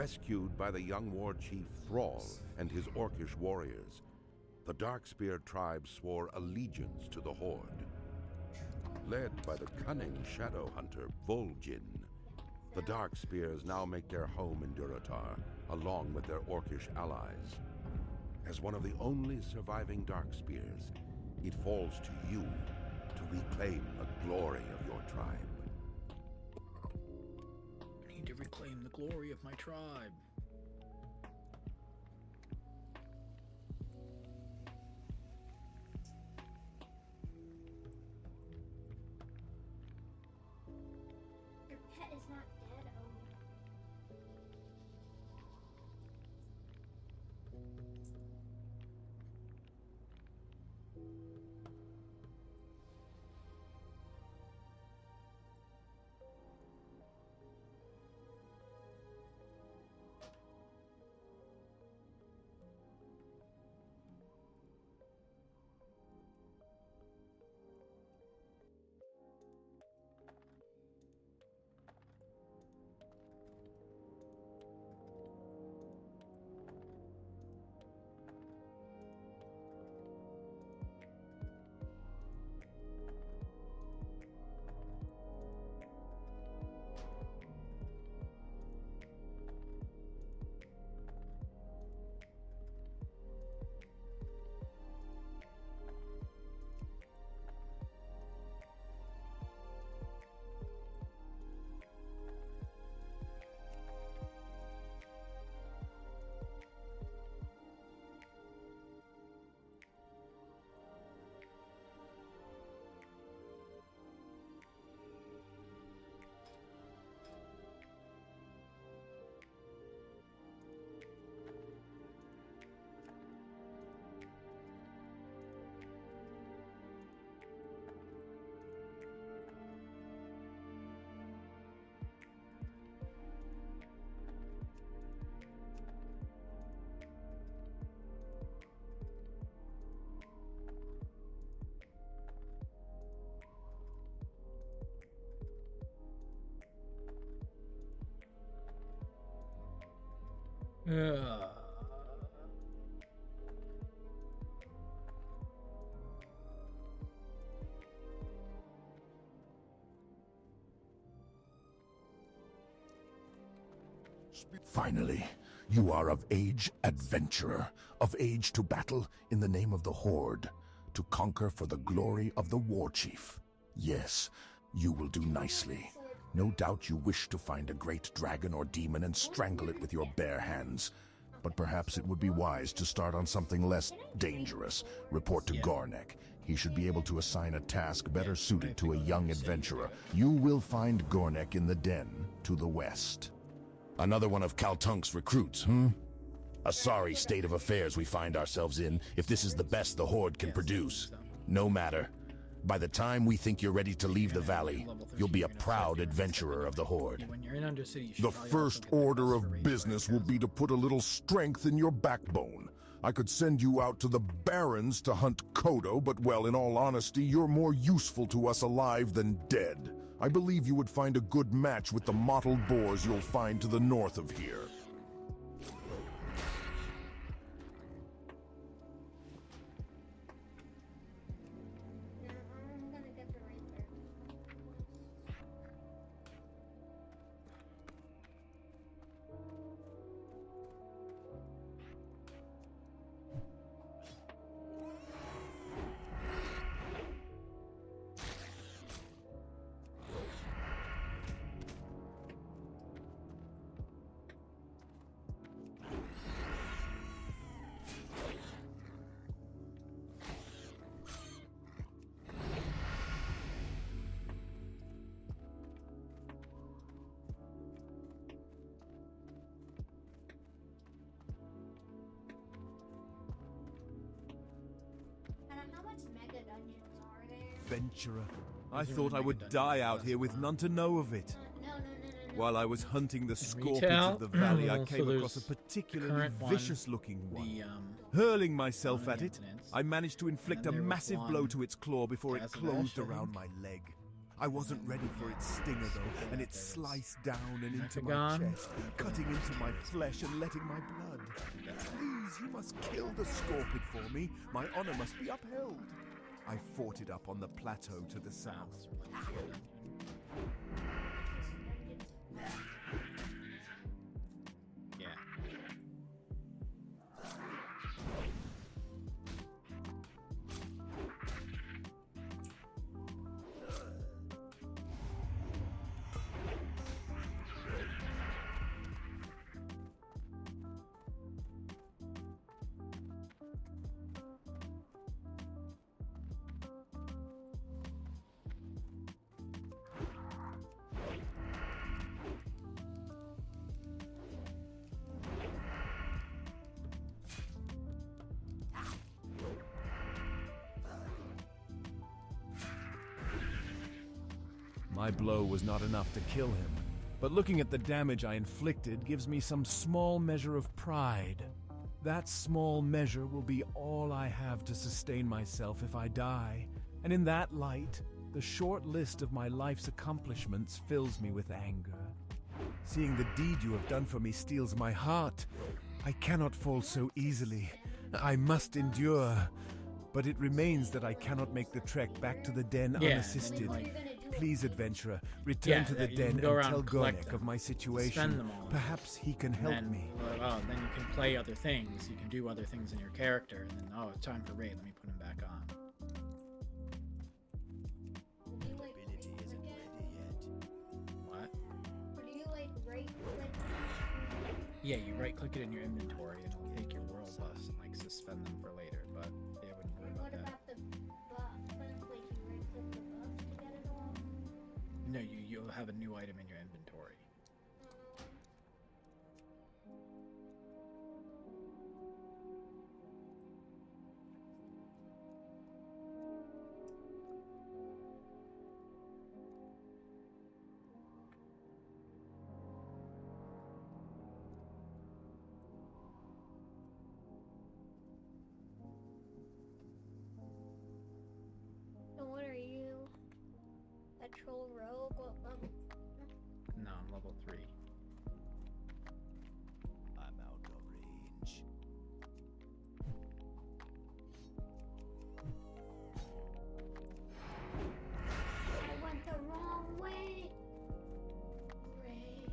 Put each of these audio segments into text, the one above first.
Rescued by the young war chief Thrall and his orcish warriors, the Darkspear tribe swore allegiance to the Horde. Led by the cunning shadow hunter Vol'jin, the Darkspears now make their home in Durotar, along with their orcish allies. As one of the only surviving Darkspears, it falls to you to reclaim the glory of your tribe. I need to reclaim the glory of my tribe. Your pet is not dead, oh. Finally, you are of age, adventurer, of age to battle in the name of the Horde, to conquer for the glory of the war chief. Yes, you will do nicely. No doubt you wish to find a great dragon or demon and strangle it with your bare hands. But perhaps it would be wise to start on something less dangerous. Report to Gornek. He should be able to assign a task better suited to a young adventurer. You will find Gornek in the den to the west. Another one of Kaltunk's recruits, A sorry state of affairs we find ourselves in, if this is the best the Horde can produce. No matter. By the time we think you're ready to leave the valley, you'll be a proud adventurer of the Horde. The first order of business will be to put a little strength in your backbone. I could send you out to the Barrens to hunt Kodo, but well, in all honesty, you're more useful to us alive than dead. I believe you would find a good match with the mottled boars you'll find to the north of here. Adventurer. I thought I would die out here with none to know of it. While I was hunting the scorpions of the valley, I came across a particularly vicious-looking one. Hurling myself at it, I managed to inflict a massive blow to its claw before it closed around my leg. I wasn't ready for its stinger though, and it sliced down and into my chest, cutting into my flesh and letting my blood. Please, you must kill the Scorpid for me. My honor must be upheld. I fought it up on the plateau to the south. My blow was not enough to kill him, but looking at the damage I inflicted gives me some small measure of pride. That small measure will be all I have to sustain myself if I die, and in that light, the short list of my life's accomplishments fills me with anger. Seeing the deed you have done for me steals my heart. I cannot fall so easily. I must endure. But it remains that I cannot make the trek back to the den unassisted. Please, adventurer, return to the den and tell Gornek of my situation. Perhaps he can help me. Well, then you can play other things. You can do other things in your character. And then, oh, it's time for raid. Let me put him back on. What? Yeah, you right-click it in your inventory, and it'll take your world buffs and like suspend them for later. But yeah, I wouldn't worry about that. No, you'll have a new item in your inventory. So what are you? A troll rogue? What level? No, I'm level 3. I'm out of range. I went the wrong way. Great.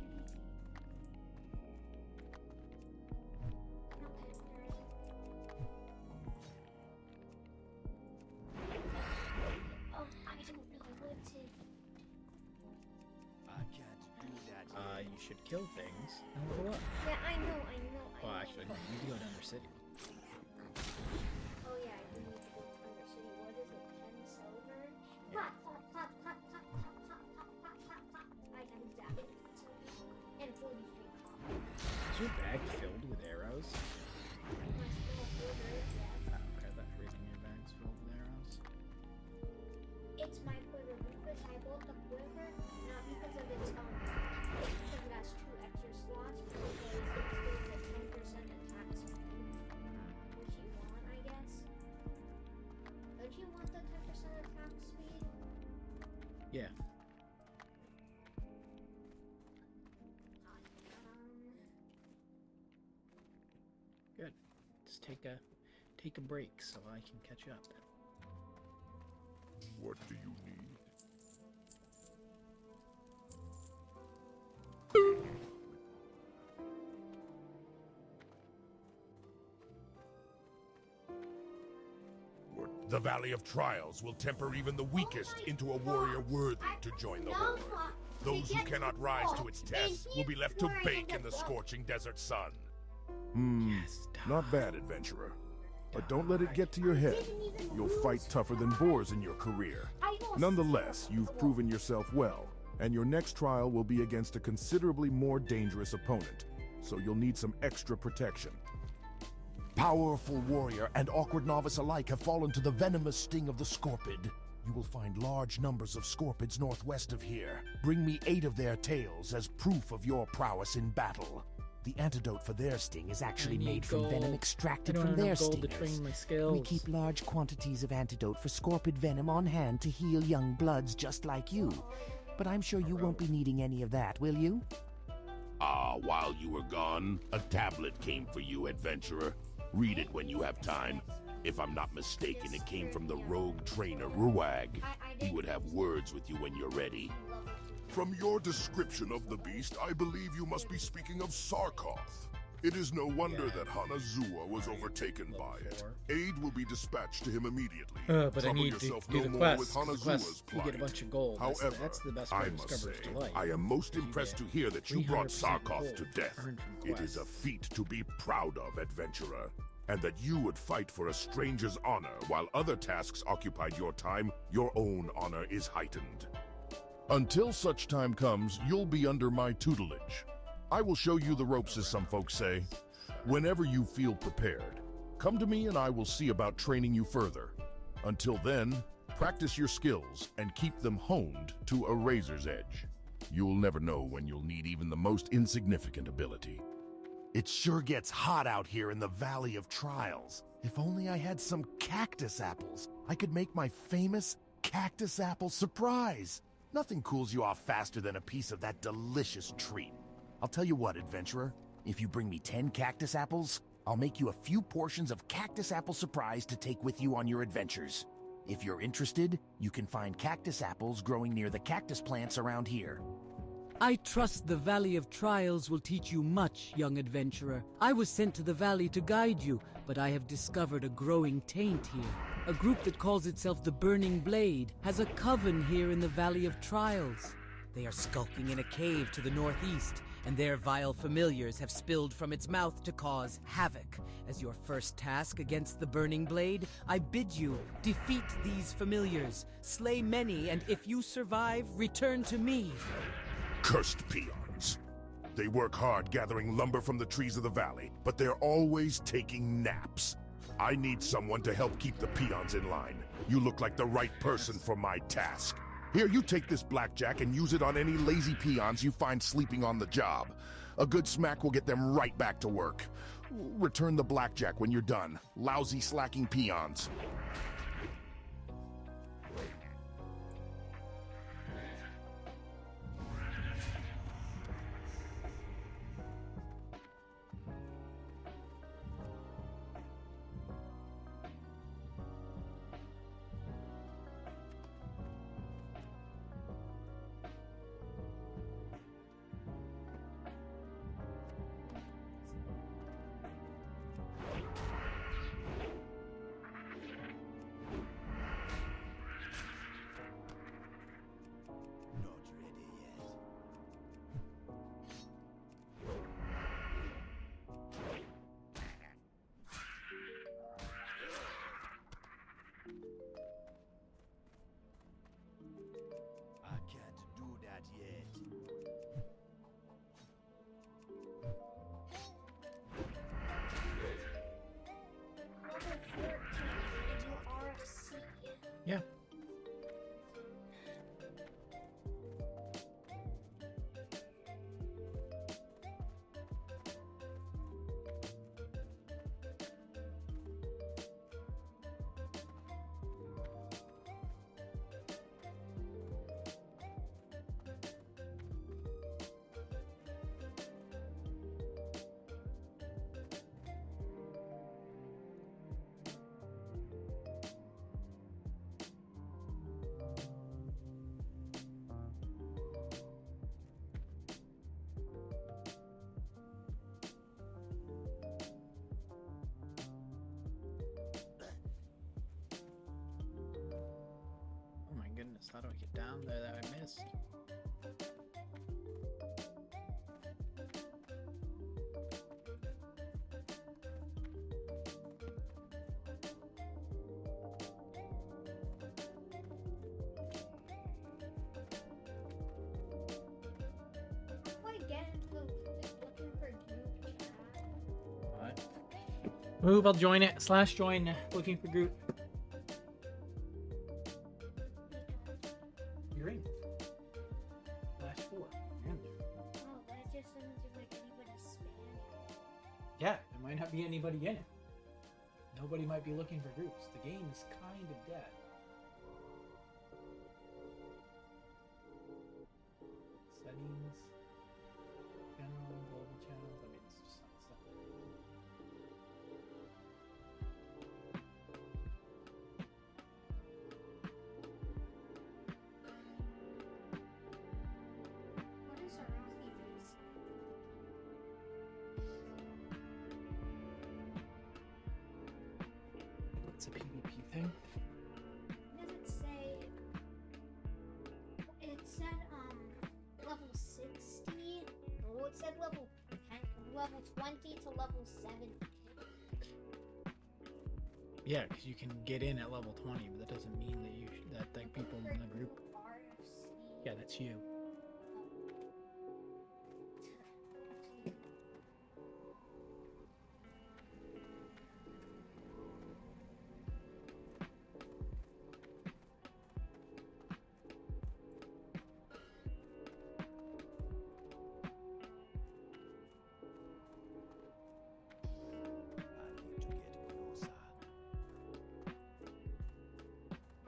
Oh, I don't know what to. I can't do that. You should kill things and level up. Yeah, I know. Well, actually, no, you need to go to Undercity. Oh yeah, I do need to go to Undercity. What is it? 10 silver? Pop, pop, pop, pop, pop, pop, pop, pop, pop, pop, pop. I can zap it. And 43 pop. Is your bag filled with arrows? My small quiver, yes. Okay, that reason your bag's filled with arrows. It's my quiver because I bought the quiver not because of its it's because it has 2 extra slots because it gives a 10% attack speed. Which you want, I guess. Don't you want the 10% attack speed? Yeah. Good. Just take a break so I can catch up. What do you need? The Valley of Trials will temper even the weakest into a warrior worthy to join the Horde. Those who cannot rise to its test will be left to bake in the scorching desert sun. Yes, Not bad, adventurer. But don't let it get to your head. You'll fight tougher than boars in your career. Nonetheless, you've proven yourself well, and your next trial will be against a considerably more dangerous opponent, so you'll need some extra protection. Powerful warrior and awkward novice alike have fallen to the venomous sting of the Scorpid. You will find large numbers of Scorpids northwest of here. Bring me 8 of their tails as proof of your prowess in battle. The antidote for their sting is actually made from gold. venom extracted I don't from have their enough gold to stingers. train my skills. We keep large quantities of antidote for scorpid venom on hand to heal young bloods just like you. But I'm sure you won't be needing any of that, will you? While you were gone, a tablet came for you, adventurer. Read it when you have time. If I'm not mistaken, it came from the rogue trainer, Ruwag. He would have words with you when you're ready. From your description of the beast, I believe you must be speaking of Sarkoth. It is no wonder that Hanazuwa was overtaken by it. Aid will be dispatched to him immediately. But I Trouble need to yourself do no the more quest. with 'Cause the Hanazuwa's quest, you plight. get a bunch of gold. However, That's the best way I to must discover say, his delight. I am most You impressed to get hear that you brought 300% Sarkoth gold to death. earned from It is a quests. feat to be proud of, adventurer. And that you would fight for a stranger's honor while other tasks occupied your time, your own honor is heightened. Until such time comes, you'll be under my tutelage. I will show you the ropes, as some folks say. Whenever you feel prepared, come to me and I will see about training you further. Until then, practice your skills and keep them honed to a razor's edge. You'll never know when you'll need even the most insignificant ability. It sure gets hot out here in the Valley of Trials. If only I had some cactus apples, I could make my famous cactus apple surprise. Nothing cools you off faster than a piece of that delicious treat. I'll tell you what, adventurer. If you bring me 10 cactus apples, I'll make you a few portions of cactus apple surprise to take with you on your adventures. If you're interested, you can find cactus apples growing near the cactus plants around here. I trust the Valley of Trials will teach you much, young adventurer. I was sent to the valley to guide you, but I have discovered a growing taint here. A group that calls itself the Burning Blade has a coven here in the Valley of Trials. They are skulking in a cave to the northeast, and their vile familiars have spilled from its mouth to cause havoc. As your first task against the Burning Blade, I bid you defeat these familiars, slay many, and if you survive, return to me. Cursed peons. They work hard gathering lumber from the trees of the valley, but they're always taking naps. I need someone to help keep the peons in line. You look like the right person for my task. Here, you take this blackjack and use it on any lazy peons you find sleeping on the job. A good smack will get them right back to work. Return the blackjack when you're done. Lousy, slacking peons. Yeah. Oh my goodness, how do I get down there that I missed? How do I get into the looking for group chat? What? Move, I'll join it. / join looking for group. You're in. /4. You're in there. Oh, but it just doesn't seem like anybody's spamming. Yeah, there might not be anybody in it. Nobody might be looking for groups. The game is kind of dead. Settings, general, global channels. I mean, it's just not stuff. What is our Rocky base? It's a PvP thing. Does it say? It said level 60. Well, it said level 10, level 20 to level 70. Yeah, because you can get in at level 20, but that doesn't mean that that people in the group. RFC. Yeah, that's you.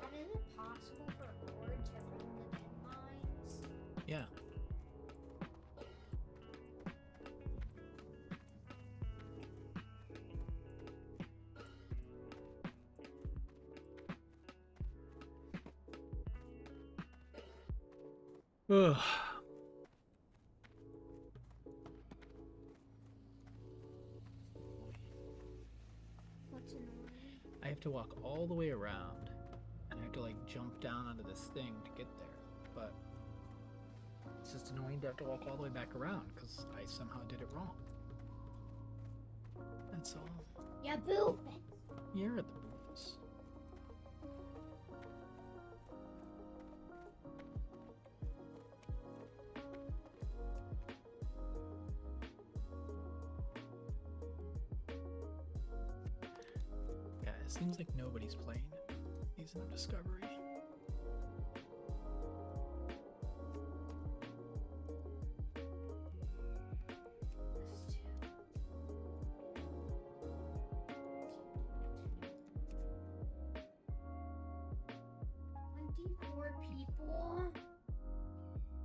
And is it possible for a cord to run the dead mines? Yeah. Ugh. What's annoying? I have to walk all the way around, and I have to like jump down onto this thing to get there. But it's just annoying to have to walk all the way back around because I somehow did it wrong. That's all. Yeah, boo! You're at the Boofus. Yeah, it seems like nobody's playing Season of Discovery. This too. 24 people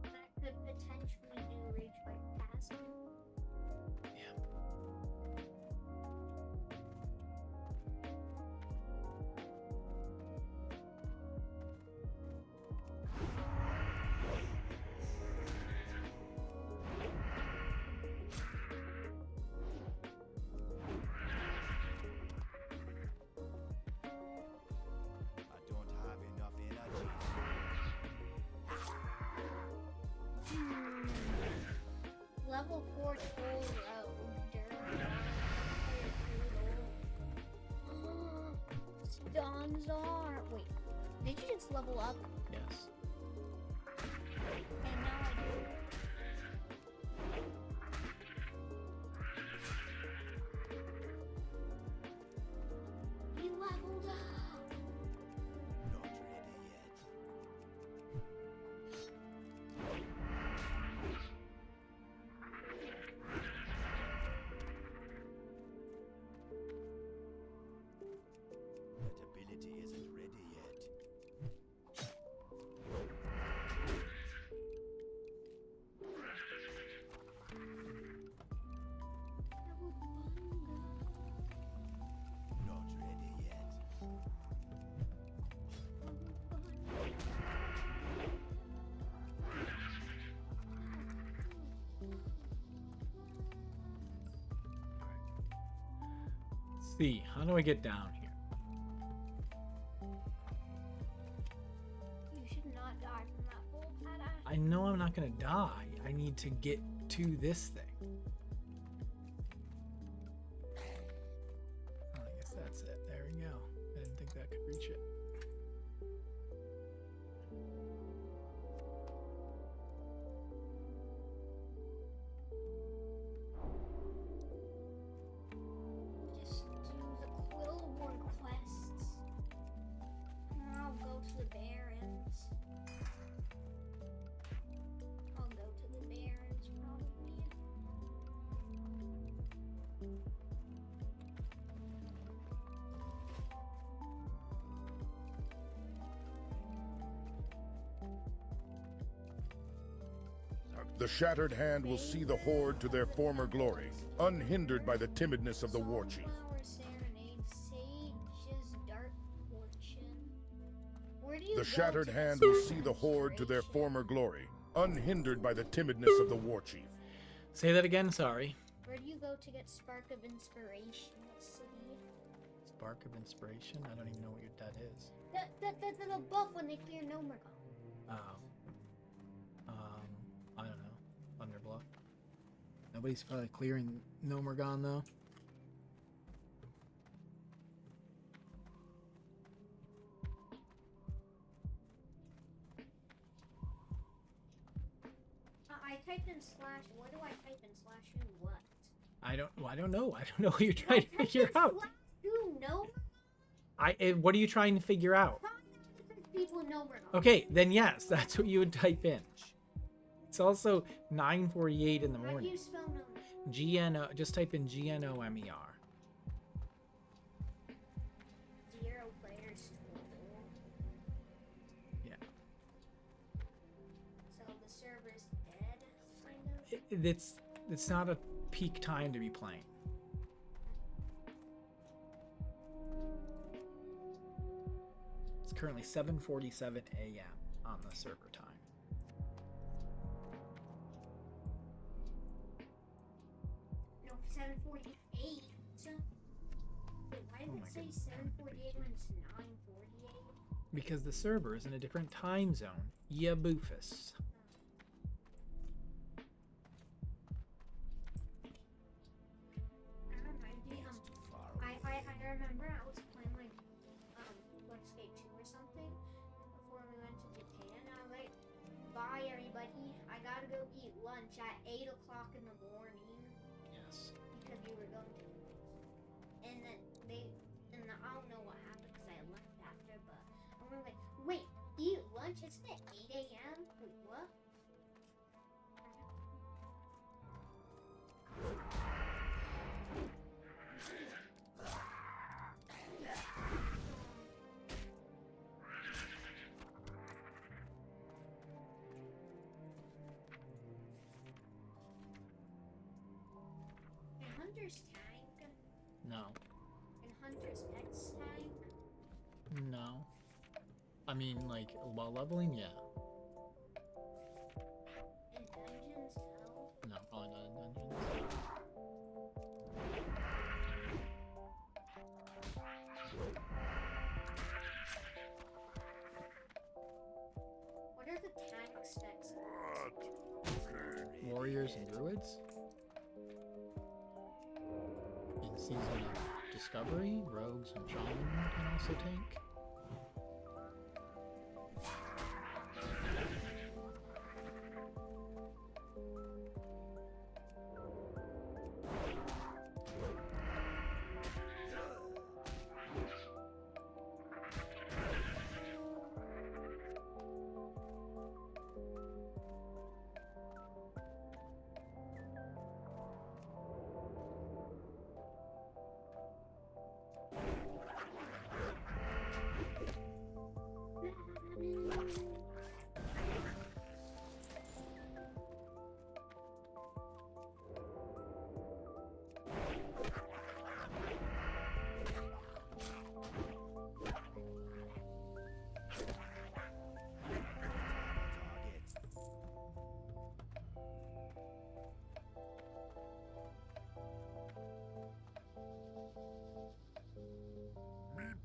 that could potentially do Rage by Passing. Yeah. I don't have enough energy. Level 4 toll road. Stanzar. Wait, did you just level up? Yes. And now I do. He leveled up. Not ready yet. That ability isn't ready yet. Not ready yet. Let's see, how do I get down here? You should not die from that bolt, Ada. I know I'm not gonna die. I need to get to this thing. Oh, I guess that's it. There we go. I didn't think that could reach it. Just do the Quill Ward quests. And I'll go to the Barrens. I'll go to the Barrens probably. The shattered hand will see the Horde to their former glory, unhindered by the timidness of the war chief. The shattered hand will see the Horde to their former glory, unhindered by the timidness of the war chief. Say that again, sorry. Where do you go to get Spark of Inspiration? City? Spark of Inspiration? I don't even know what that is. The buff when they clear Nomergon. Oh. I don't know. Underbluff. Nobody's probably clearing Nomergon though. I typed in slash. What do I type in slash who what? I don't know. I don't know what you're trying to figure out. Who know? What are you trying to figure out? People know we're not. Okay, then yes, that's what you would type in. It's also 9:48 in the morning. How do you spell Nomer? GNO. Just type in GNOMER. 0 players total. Yeah. So the server's dead, kind of. It's not a peak time to be playing. It's currently 7:47 a.m. on the server time. No, 7:48. Wait, why did it say 7:48 when it's 9:48? Because the server is in a different time zone. Yeah, boofus. I remember I was playing like Skate 2 or something before we went to Japan. I was like, bye everybody, I gotta go eat lunch at 8 o'clock in the morning. Yes. Because we were going to. And then I don't know what happened because I left after, but I was like, wait, eat lunch? Isn't it 8 a.m.? Wait, what? Hunter's tank? No. And Hunter's X tank? No. I mean, like, while leveling, yeah. In dungeons, no? No, probably not in dungeons. What are the tank specs? Warriors and druids? In Season of Discovery, rogues and shaman can also tank.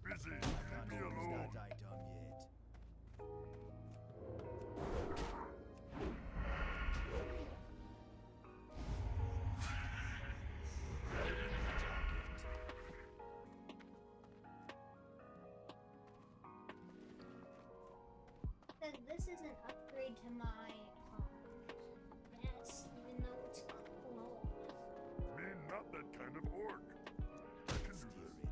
Busy. Leave me alone. This is an upgrade to my yes, even though it's closed. Me not that kind of orc. I can do this.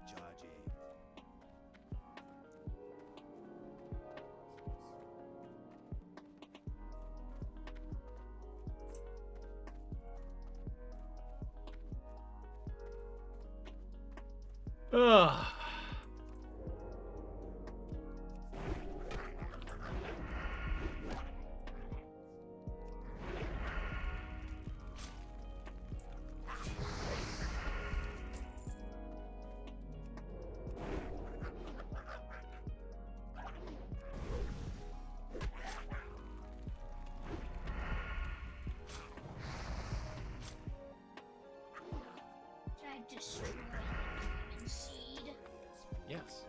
Ugh. I destroy the demon seed? Yes.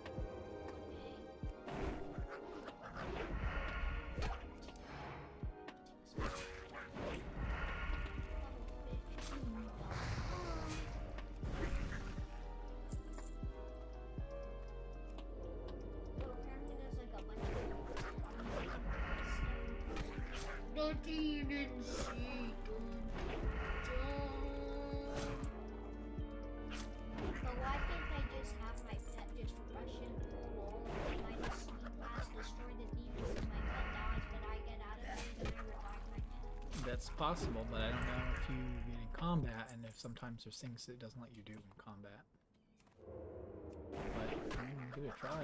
The demon seed. But why can't I just have my pet just rush into the wall, minus speed blast, destroy the demons, and my pet dies, but I get out of there and I revive my pet? That's possible, but I don't know if you get in combat and if sometimes there's things that it doesn't let you do in combat. But I mean, give it a try.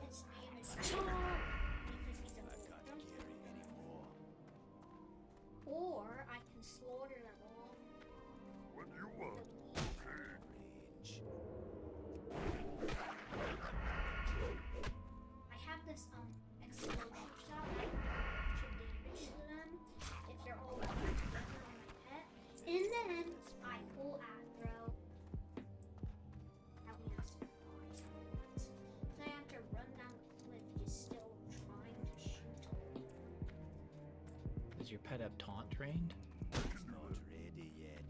Its name is Char, because he's a or I can slaughter them all. What do you want? I have this explosive shot that can do a bunch of damage to them if they're all working together on my pet. And then I pull aggro. That we have to then I have to run down the cliff just still trying to shoot. Does your pet have taunt trained? Not ready yet.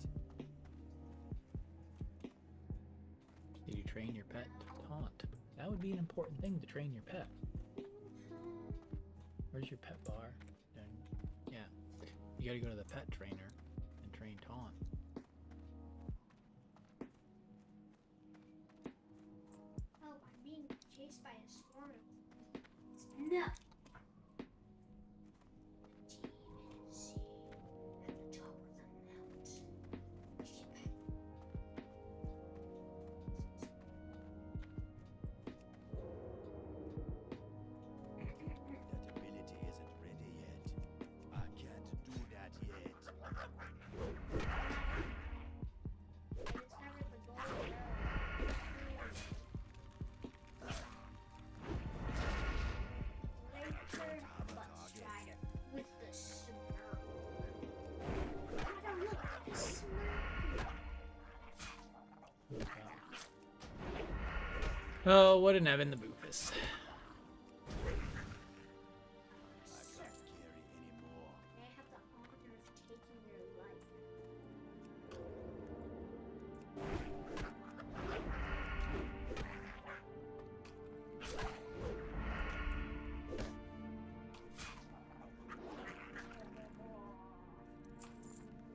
Did you train your pet to taunt? That would be an important thing to train your pet. Where's your pet bar? Yeah. You gotta go to the pet trainer and train taunt. Oh, I'm being chased by a swarm of no. Demon seed at the top of the mountain. That ability isn't ready yet. I can't do that yet. It's never the goal though. Laser butt strider with the smirk. Gotta look at the smirk. Oh, what an Evan the Boofus. I can't carry anymore. They have the honor of taking their life.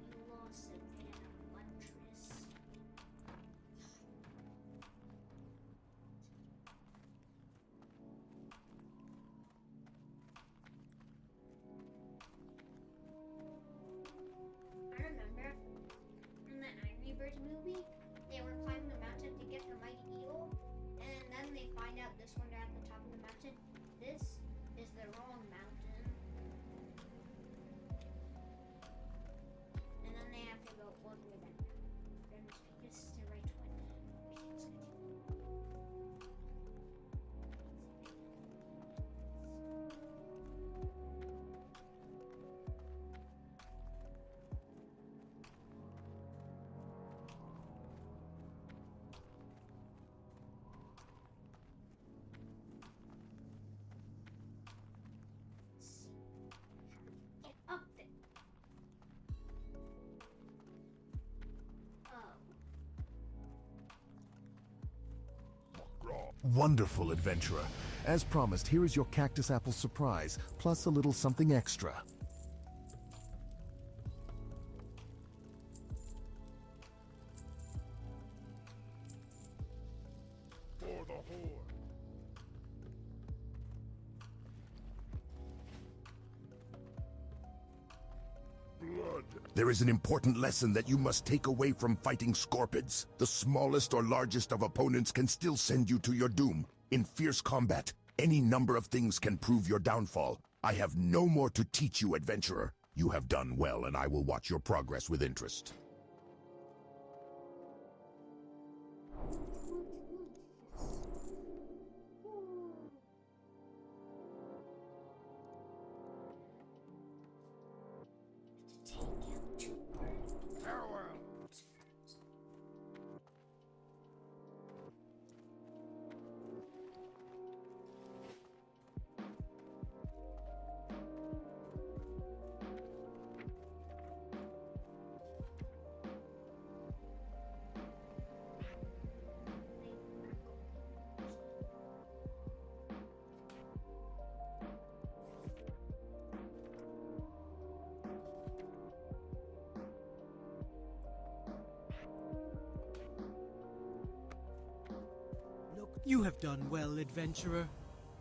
You lost Savannah Huntress. I remember in the Angry Birds movie, they were climbing the mountain to get the mighty eagle, and then they find out this one at the top of the mountain. This is the wrong mountain. And then they have to go all the way back. Then this is the right one. Get up there. Oh. Wonderful, adventurer. As promised, here is your cactus apple surprise, plus a little something extra. For the horde. Blood. There is an important lesson that you must take away from fighting scorpids. The smallest or largest of opponents can still send you to your doom. In fierce combat, any number of things can prove your downfall. I have no more to teach you, adventurer. You have done well, and I will watch your progress with interest. You have done well, adventurer.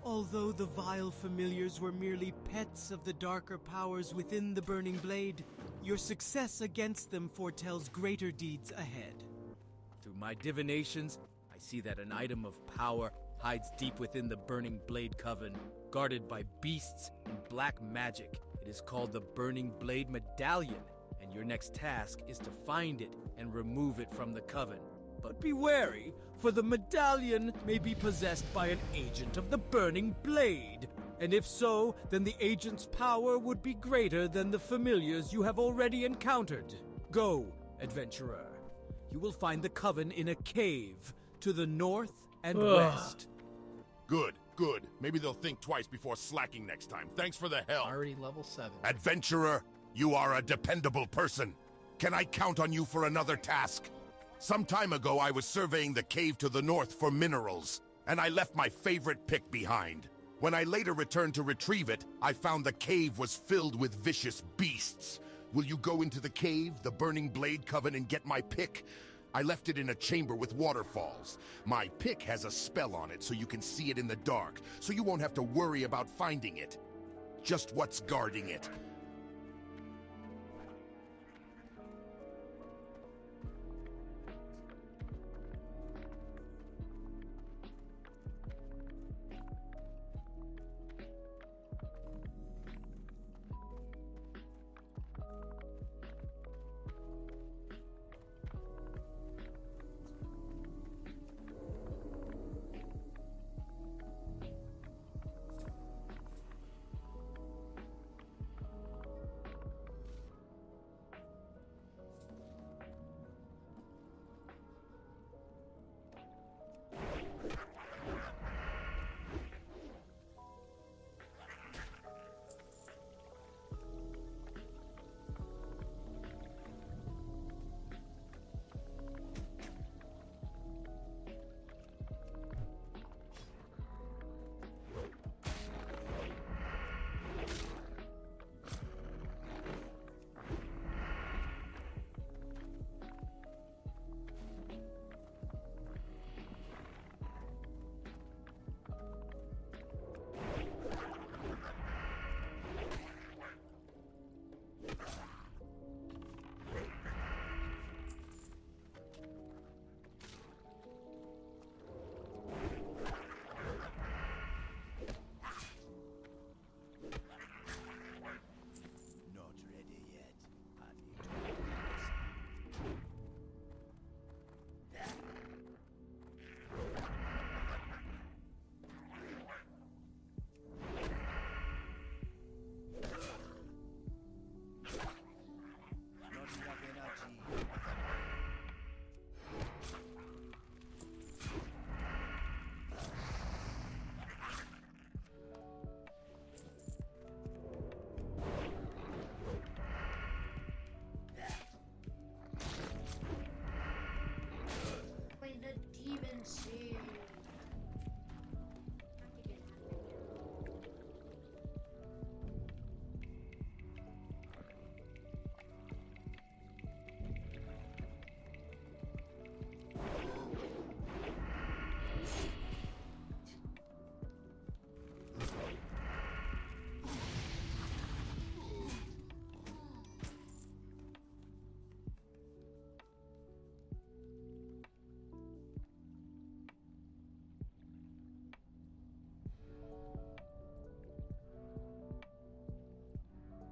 Although the vile familiars were merely pets of the darker powers within the Burning Blade, your success against them foretells greater deeds ahead. Through my divinations, I see that an item of power hides deep within the Burning Blade Coven, guarded by beasts and black magic. It is called the Burning Blade Medallion, and your next task is to find it and remove it from the Coven. But be wary, for the medallion may be possessed by an agent of the Burning Blade. And if so, then the agent's power would be greater than the familiars you have already encountered. Go, adventurer. You will find the Coven in a cave to the north and west. Good, good. Maybe they'll think twice before slacking next time. Thanks for the help. Already level 7. Adventurer, you are a dependable person. Can I count on you for another task? Some time ago, I was surveying the cave to the north for minerals, and I left my favorite pick behind. When I later returned to retrieve it, I found the cave was filled with vicious beasts. Will you go into the cave, the Burning Blade Coven, and get my pick? I left it in a chamber with waterfalls. My pick has a spell on it so you can see it in the dark, so you won't have to worry about finding it. Just what's guarding it.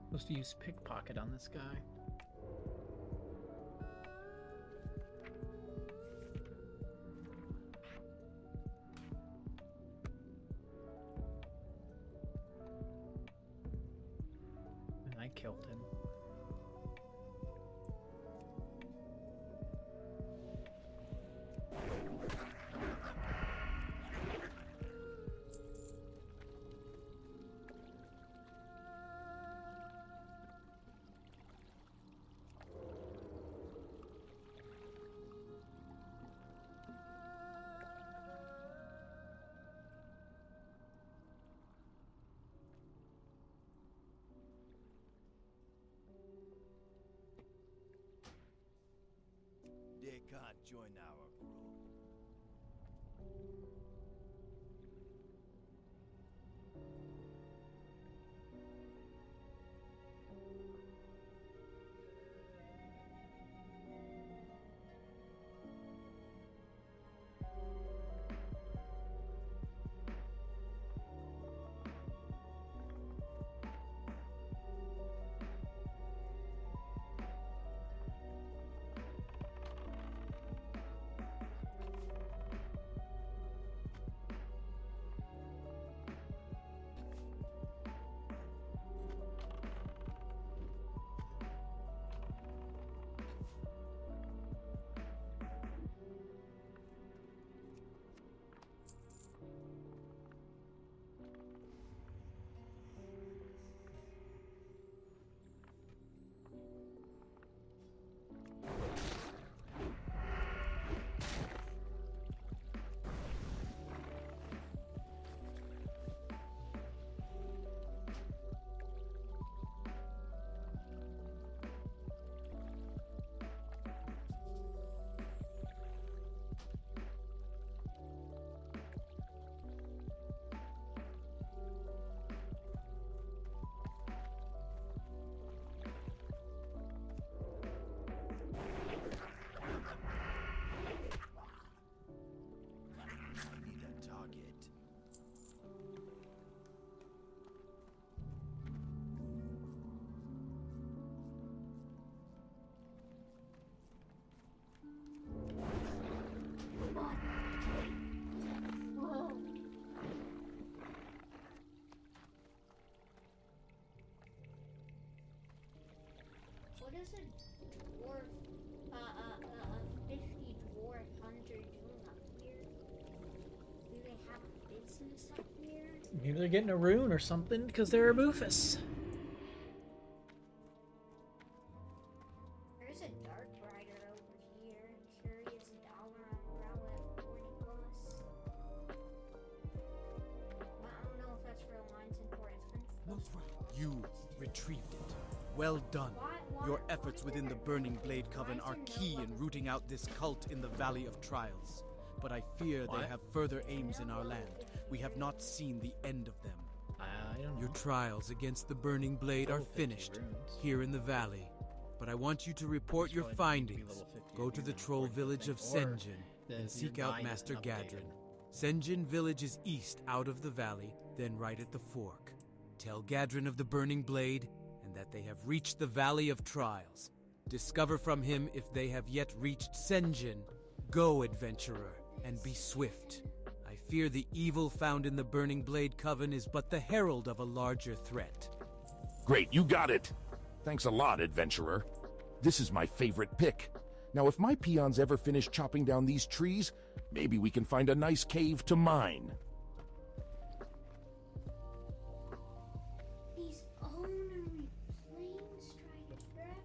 Supposed to use pickpocket on this guy. And I killed him. They can't join our group. What is a dwarf, 50 dwarf hunter doing up here? Do they have a business up here? Maybe they're getting a rune or something because they're a Boofus. There's a dark rider over here. Curious dollar umbrella at 40 plus. But I don't know if that's for Alliance and for its You retrieved it. Well done. Your efforts within the Burning Blade Coven are key in rooting out this cult in the Valley of Trials. But I fear they have further aims in our land. We have not seen the end of them. I don't know. Your trials against the Burning Blade are finished here in the valley. But I want you to report your findings. Go to the troll village of Senjin and seek out Master Gadrin. Senjin village is east out of the valley, then right at the fork. Tell Gadrin of the Burning Blade and that they have reached the Valley of Trials. Discover from him if they have yet reached Senjin. Go, adventurer, and be swift. I fear the evil found in the Burning Blade Coven is but the herald of a larger threat. Great, you got it. Thanks a lot, adventurer. This is my favorite pick. Now, if my peons ever finish chopping down these trees, maybe we can find a nice cave to mine. These honorary flame striders, bruh.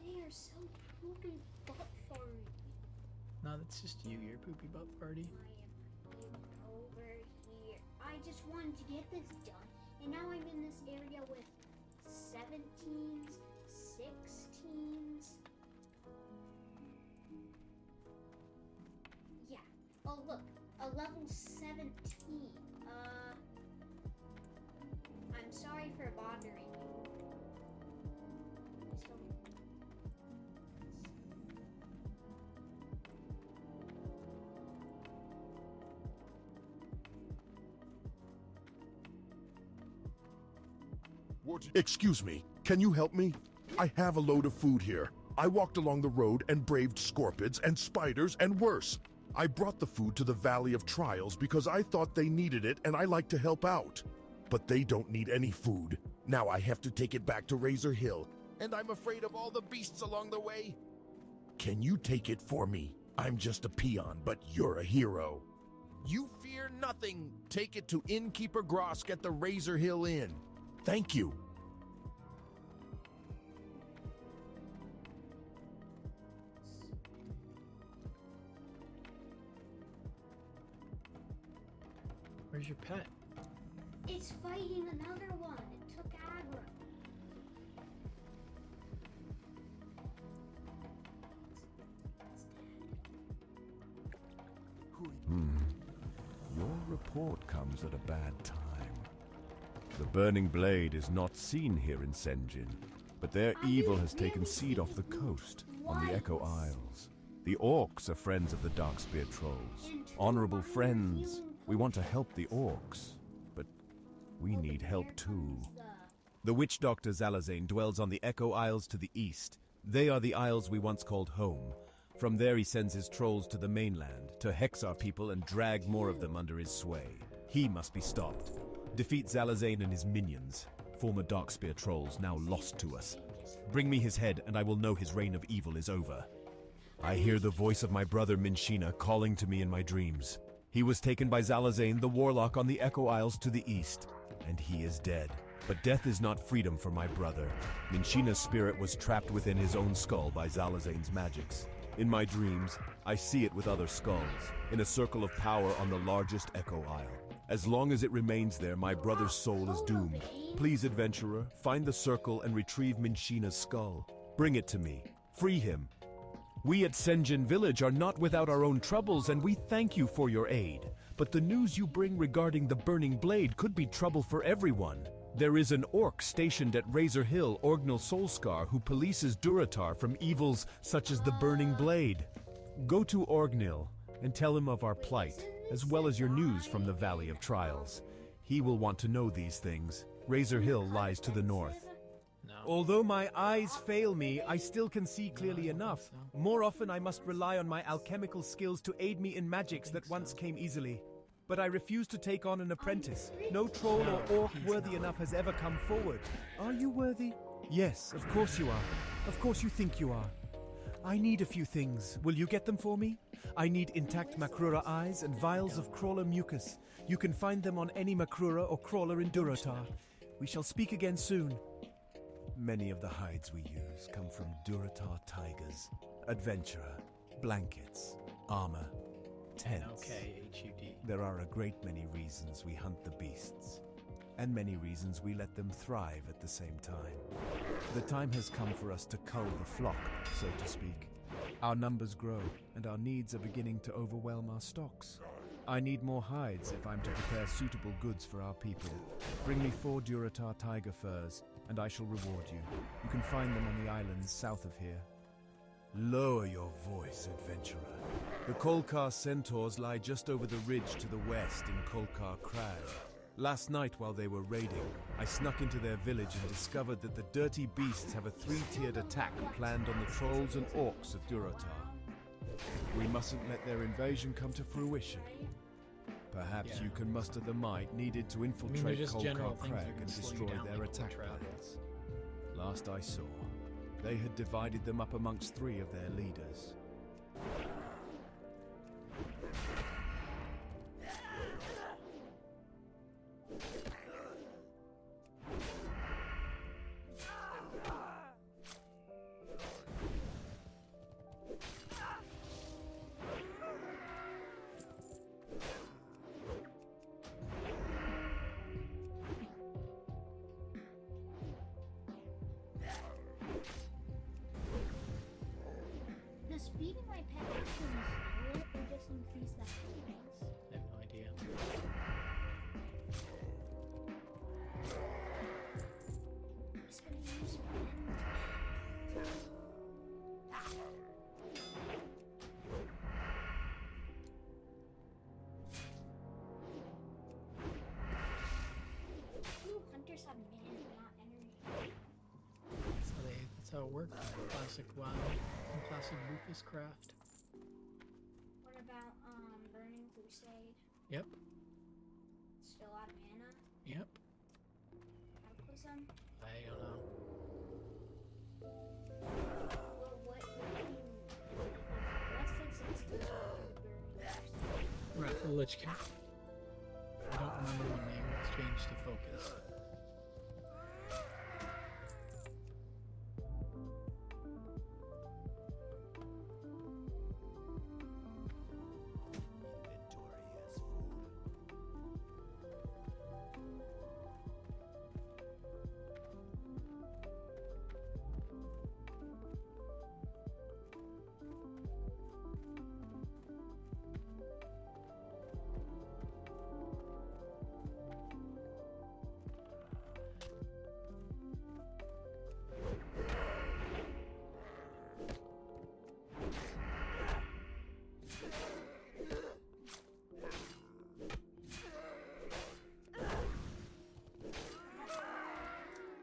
They are so poopy butt farty. No, that's just you. You're poopy butt farty. I am over here. I just wanted to get this done, and now I'm in this area with 17s, 16s. Yeah. Oh look, a level 17. I'm sorry for bothering you. So, Excuse me, can you help me? I have a load of food here. I walked along the road and braved scorpids and spiders and worse. I brought the food to the Valley of Trials because I thought they needed it and I like to help out. But they don't need any food. Now I have to take it back to Razor Hill, and I'm afraid of all the beasts along the way. Can you take it for me? I'm just a peon, but you're a hero. You fear nothing. Take it to Innkeeper Grosk at the Razor Hill Inn. Thank you. Where's your pet? it's fighting another one. It took aggro. Your report comes at a bad time. The Burning Blade is not seen here in Senjin, but their evil has taken seed off the coast, on the Echo Isles. The orcs are friends of the Darkspear trolls. Honorable friends. We want to help the orcs, but we need help too. The witch doctor Zalazane dwells on the Echo Isles to the east. They are the isles we once called home. From there he sends his trolls to the mainland, to hex our people and drag more of them under his sway. He must be stopped. Defeat Zalazane and his minions, former Darkspear trolls now lost to us. Bring me his head and I will know his reign of evil is over. I hear the voice of my brother Minshina calling to me in my dreams. He was taken by Zalazane, the warlock on the Echo Isles to the east, and he is dead. But death is not freedom for my brother. Minshina's spirit was trapped within his own skull by Zalazane's magics. In my dreams, I see it with other skulls, in a circle of power on the largest Echo Isle. As long as it remains there, my brother's soul is doomed. Please, adventurer, find the circle and retrieve Minshina's skull. Bring it to me. Free him. We at Senjin Village are not without our own troubles, and we thank you for your aid. But the news you bring regarding the Burning Blade could be trouble for everyone. There is an orc stationed at Razor Hill, Orgnal Soulscar, who polices Duratar from evils such as the Burning Blade. Go to Orgnil and tell him of our plight, as well as your news from the Valley of Trials. He will want to know these things. Razor Hill lies to the north. Although my eyes fail me, I still can see clearly enough. More often I must rely on my alchemical skills to aid me in magics that once came easily. but I refuse to take on an apprentice. No troll or orc worthy enough has ever come forward. Are you worthy? Yes, of course you are. Of course you think you are. I need a few things. Will you get them for me? I need intact Makrura eyes and vials of crawler mucus. You can find them on any Makrura or crawler in Durotar. We shall speak again soon. Many of the hides we use come from Durotar tigers. Adventurer, blankets, armor, tents. Okay, HUD. There are a great many reasons we hunt the beasts, and many reasons we let them thrive at the same time. The time has come for us to cull the flock, so to speak. Our numbers grow, and our needs are beginning to overwhelm our stocks. I need more hides if I'm to prepare suitable goods for our people. Bring me 4 Durotar tiger furs, and I shall reward you. You can find them on the islands south of here. Lower your voice, adventurer. The Kolkar centaurs lie just over the ridge to the west in Kolkar Crag. Last night while they were raiding, I snuck into their village and discovered that the dirty beasts have a 3-tiered attack planned on the trolls and orcs of Durotar. We mustn't let their invasion come to fruition. Perhaps you can muster the might needed to infiltrate Kolkar Crag and destroy their attack plans. Last I saw, they had divided them up amongst 3 of their leaders. Does feeding my pet actually heal it or just increase the happiness? I have no idea. I'm just gonna use Ooh, hunters have mana, not energy. That's how it works. Classic WoW and classic Rufus craft. What about Burning Crusade? Yep. Still out of mana? Yep. Cataclysm? I don't know. Well, what do you mean? What's the existence of Burning Crusade? Wrath of the Lich King. I don't remember when they changed to focus.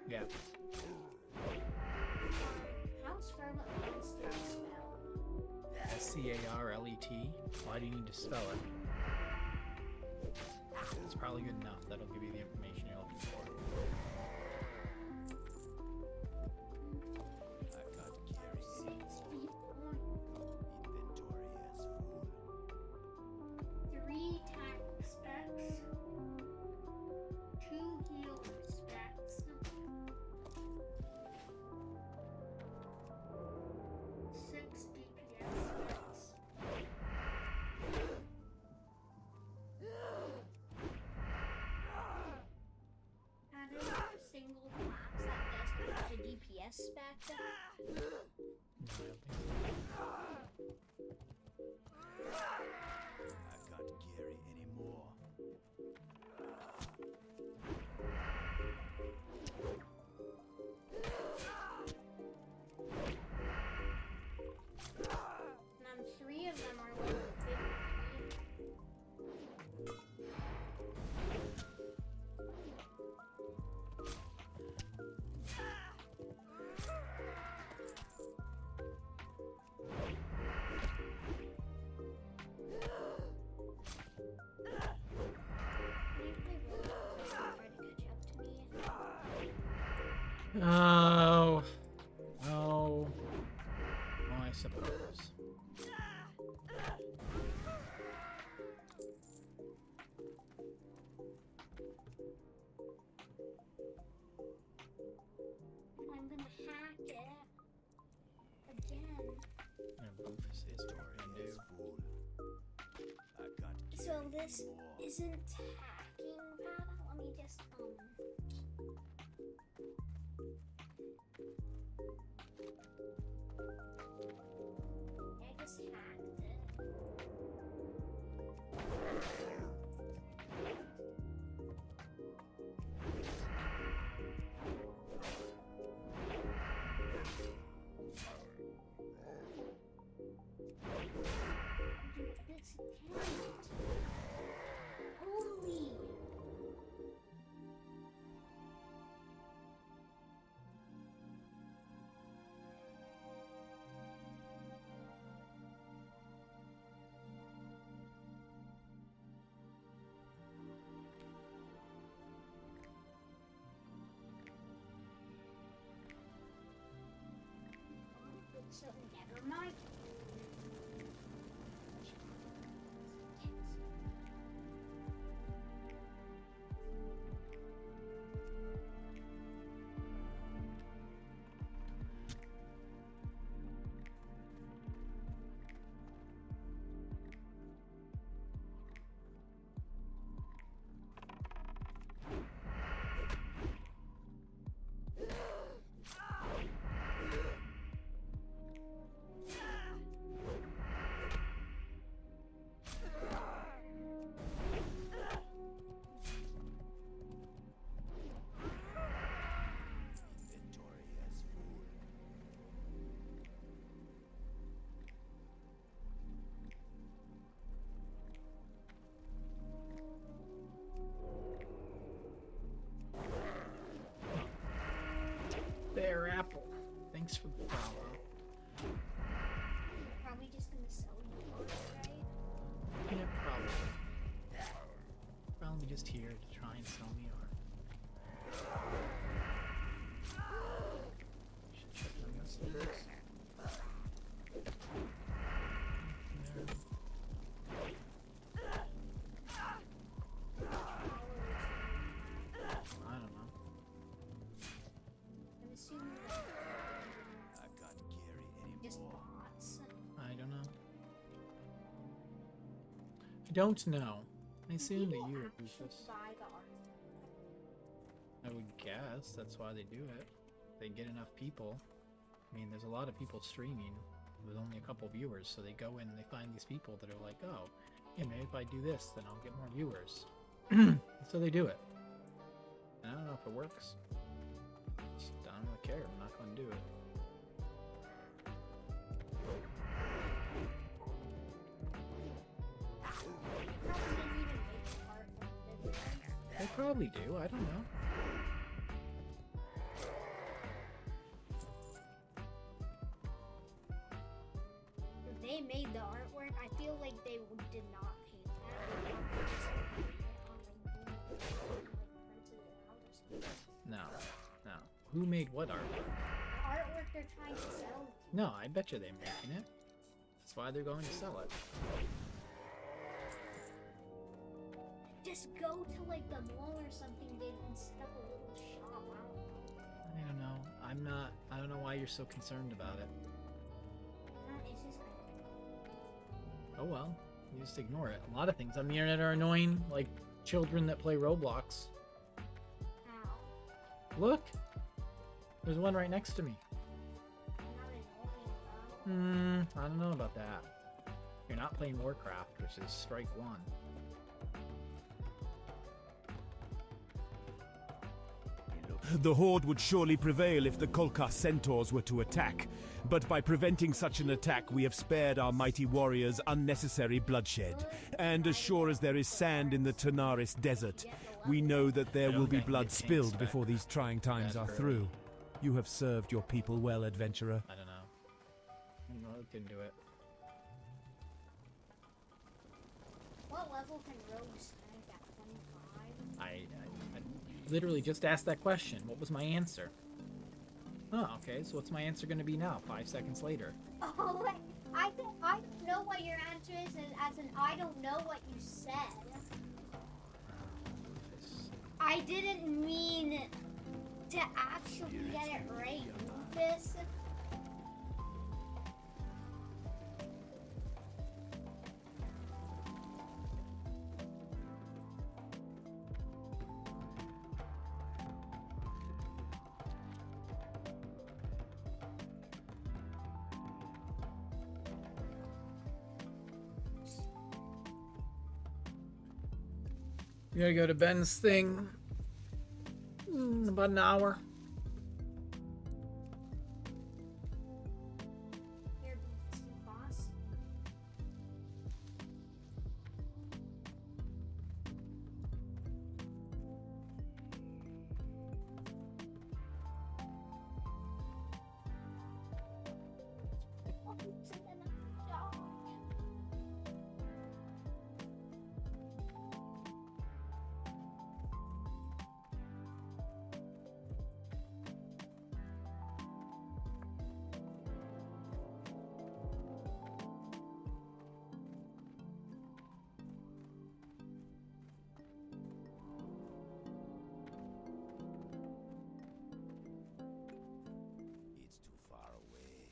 Yeah. How Scarlet Monster spell? SCARLET. Why do you need to spell it? It's probably good enough. That'll give you the information you're looking for. I've got to carry 6 feet long. inventory as full. 3 attack specs. 2 heal specs. 6 DPS specs. Having a single class that does have a DPS spec. No, I don't think so. I can't carry any more. And 3 of them are level 50. Oh. Oh. Well, I suppose. I'm gonna hack it again. So this isn't hacking, Pat. Let me just I just hacked it. This can't. Holy. So never mind. There, Apple. Thanks for the follow. Probably just gonna sell you one, right? Yeah, probably. Probably just here to try and sell me art. Should check my messages. I don't know. I'm assuming just bots. I don't know. I don't know. I assume that you were Rufus. Buy the art. I would guess that's why they do it. They get enough people. I mean, there's a lot of people streaming with only a couple viewers, so they go in and they find these people that are like, oh, yeah, maybe if I do this, then I'll get more viewers. So they do it. And I don't know if it works. Just don't really care. I'm not going to do it. They probably do. I don't know. If they made the artwork, I feel like they did not paint that. No. No. Who made what artwork? The artwork they're trying to sell. No, I bet you they're making it. That's why they're going to sell it. Just go to like the mall or something and set up a little shop. I don't know. I don't know why you're so concerned about it. It's just Oh well. You just ignore it. A lot of things on the internet are annoying, like children that play Roblox. how. Look! There's one right next to me. Not annoying, I don't know about that. You're not playing Warcraft, which is strike one. The Horde would surely prevail if the Kolkar centaurs were to attack. But by preventing such an attack, we have spared our mighty warriors unnecessary bloodshed. And as sure as there is sand in the Tanaris desert, we know that there will be blood spilled before these trying times are through. You have served your people well, adventurer. I don't know. No, it didn't do it. What level can rogues tank at 25? I literally just asked that question. What was my answer? Oh, okay. So what's my answer going to be now? 5 seconds later. Oh, wait. I don't know what your answer is, as in I don't know what you said. I didn't mean to actually get it right, Rufus. You gotta go to Ben's thing in about an hour. Here, boss. It's too far away.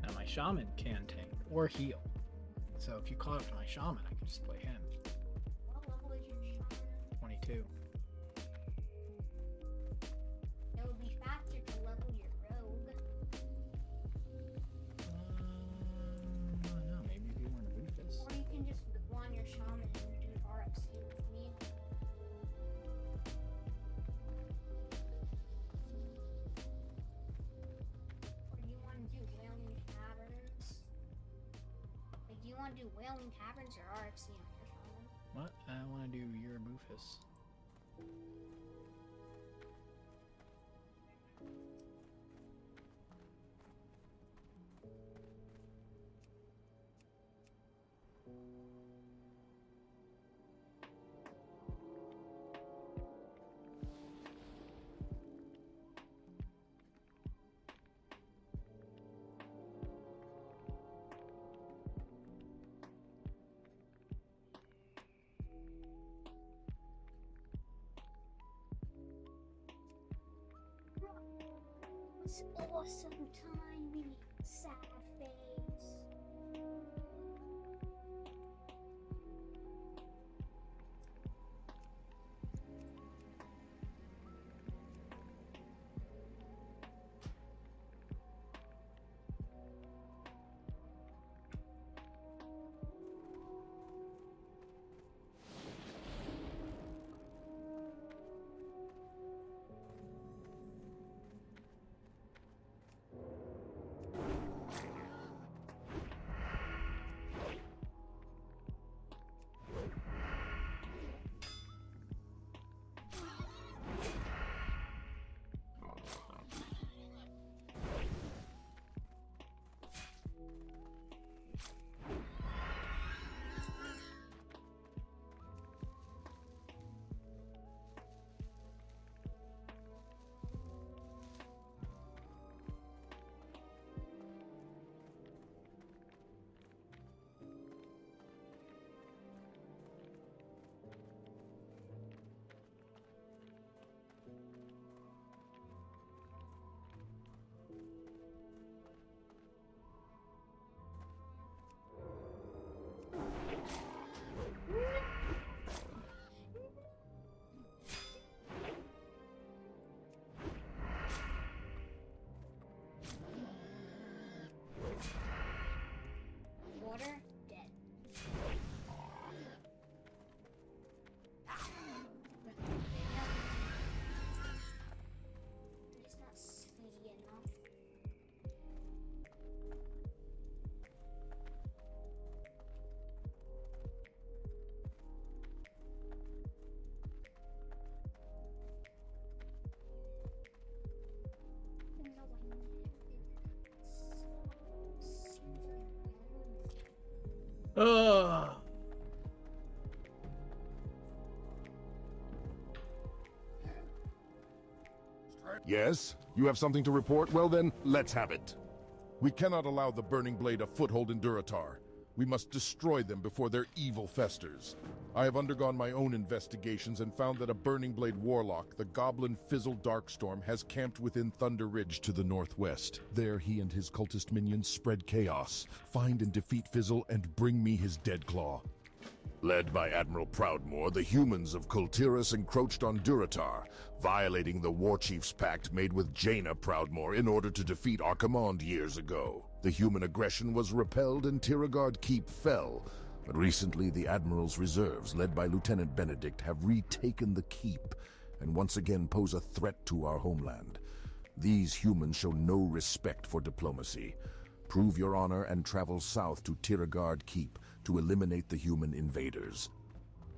Now my shaman can tank or heal. So if you caught up to my shaman, I can just play him. What level is your shaman? 22. It would be faster to level your rogue. I don't know, maybe if you want to boot this. Or you can just go on your shaman and do RXC with me. Or do you want to do Wailing Caverns? Like, do you want to do Wailing Caverns or RXC on your shaman? What? I want to do Eurobufus. It's awesome timing, sad face. Ugh. Yes? You have something to report? Well then, let's have it. We cannot allow the Burning Blade a foothold in Durotar. We must destroy them before their evil festers. I have undergone my own investigations and found that a Burning Blade warlock, the Goblin Fizzle Darkstorm, has camped within Thunder Ridge to the northwest. There he and his cultist minions spread chaos. Find and defeat Fizzle and bring me his dead claw. Led by Admiral Proudmoore, the humans of Kultiris encroached on Durotar, violating the Warchief's pact made with Jaina Proudmoore in order to defeat our command years ago. The human aggression was repelled and Tiragard Keep fell, but recently the Admiral's reserves, led by Lieutenant Benedict, have retaken the keep and once again pose a threat to our homeland. These humans show no respect for diplomacy. Prove your honor and travel south to Tiragard Keep to eliminate the human invaders.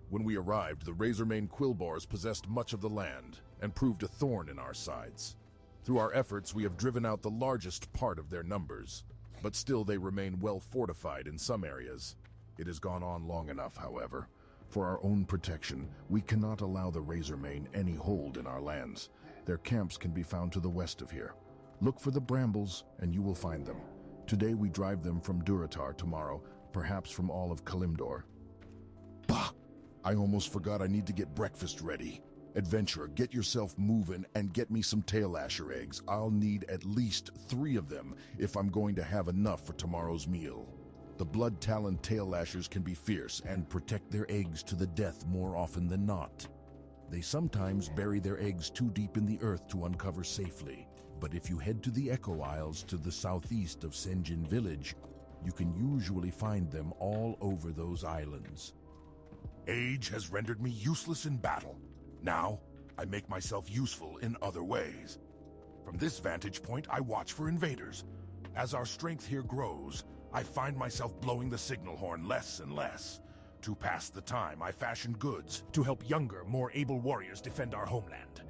When we arrived, the Razormane Quillbars possessed much of the land and proved a thorn in our sides. Through our efforts, we have driven out the largest part of their numbers, but still they remain well fortified in some areas. It has gone on long enough, however. For our own protection, we cannot allow the Razormane any hold in our lands. Their camps can be found to the west of here. Look for the brambles, and you will find them. Today we drive them from Durotar, tomorrow, perhaps from all of Kalimdor. Bah! I almost forgot I need to get breakfast ready. Adventurer, get yourself moving and get me some tail asher eggs. I'll need at least 3 of them if I'm going to have enough for tomorrow's meal. The blood-taloned tail lashers can be fierce and protect their eggs to the death more often than not. They sometimes bury their eggs too deep in the earth to uncover safely. But if you head to the Echo Isles to the southeast of Senjin Village, you can usually find them all over those islands. Age has rendered me useless in battle. Now, I make myself useful in other ways. From this vantage point, I watch for invaders. As our strength here grows, I find myself blowing the signal horn less and less. To pass the time, I fashion goods to help younger, more able warriors defend our homeland.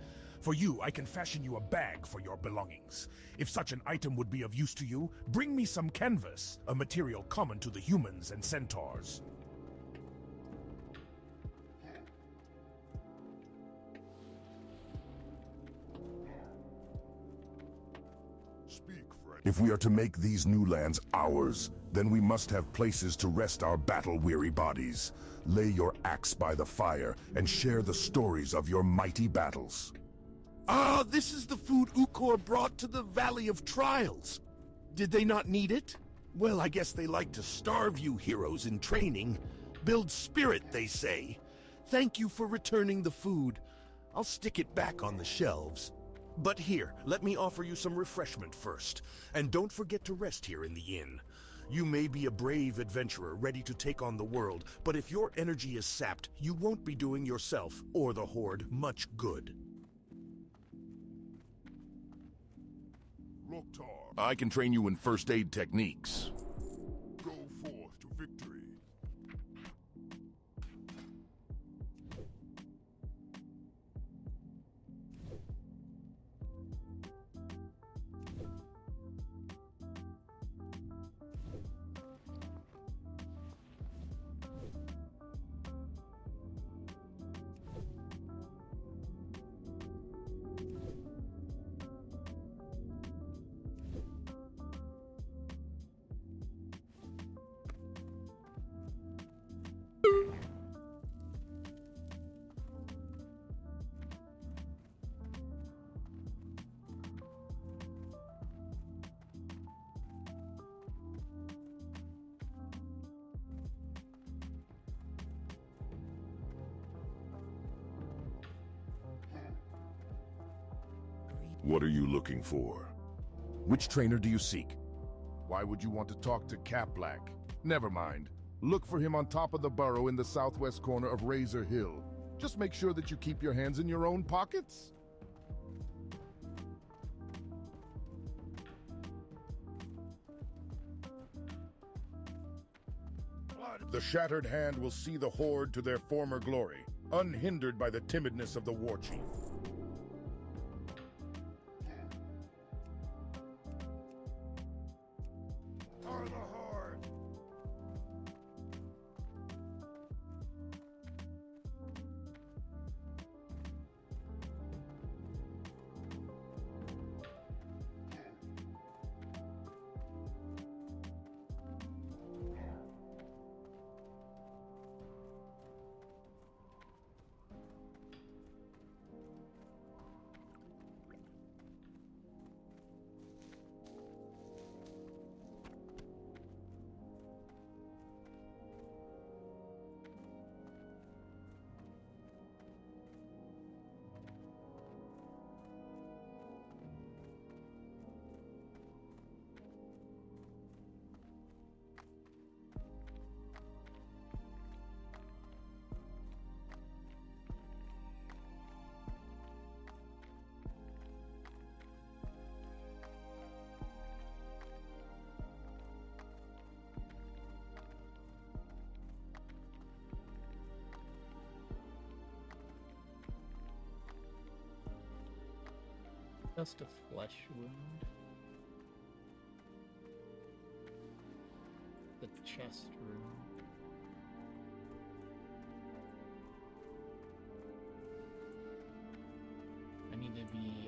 For you, I can fashion you a bag for your belongings. If such an item would be of use to you, bring me some canvas, a material common to the humans and centaurs. If we are to make these new lands ours, then we must have places to rest our battle-weary bodies. Lay your axe by the fire and share the stories of your mighty battles. Ah, this is the food Ukor brought to the Valley of Trials. Did they not need it? Well, I guess they like to starve you heroes in training. Build spirit, they say. Thank you for returning the food. I'll stick it back on the shelves. But here, let me offer you some refreshment first. And don't forget to rest here in the inn. You may be a brave adventurer ready to take on the world, but if your energy is sapped, you won't be doing yourself or the Horde much good. I can train you in first aid techniques. Go forth to victory. What are you looking for? Which trainer do you seek? Why would you want to talk to Cap Black? Never mind. Look for him on top of the burrow in the southwest corner of Razor Hill. Just make sure that you keep your hands in your own pockets. The Shattered Hand will see the Horde to their former glory, unhindered by the timidness of the Warchief. just a flesh wound? The chest wound.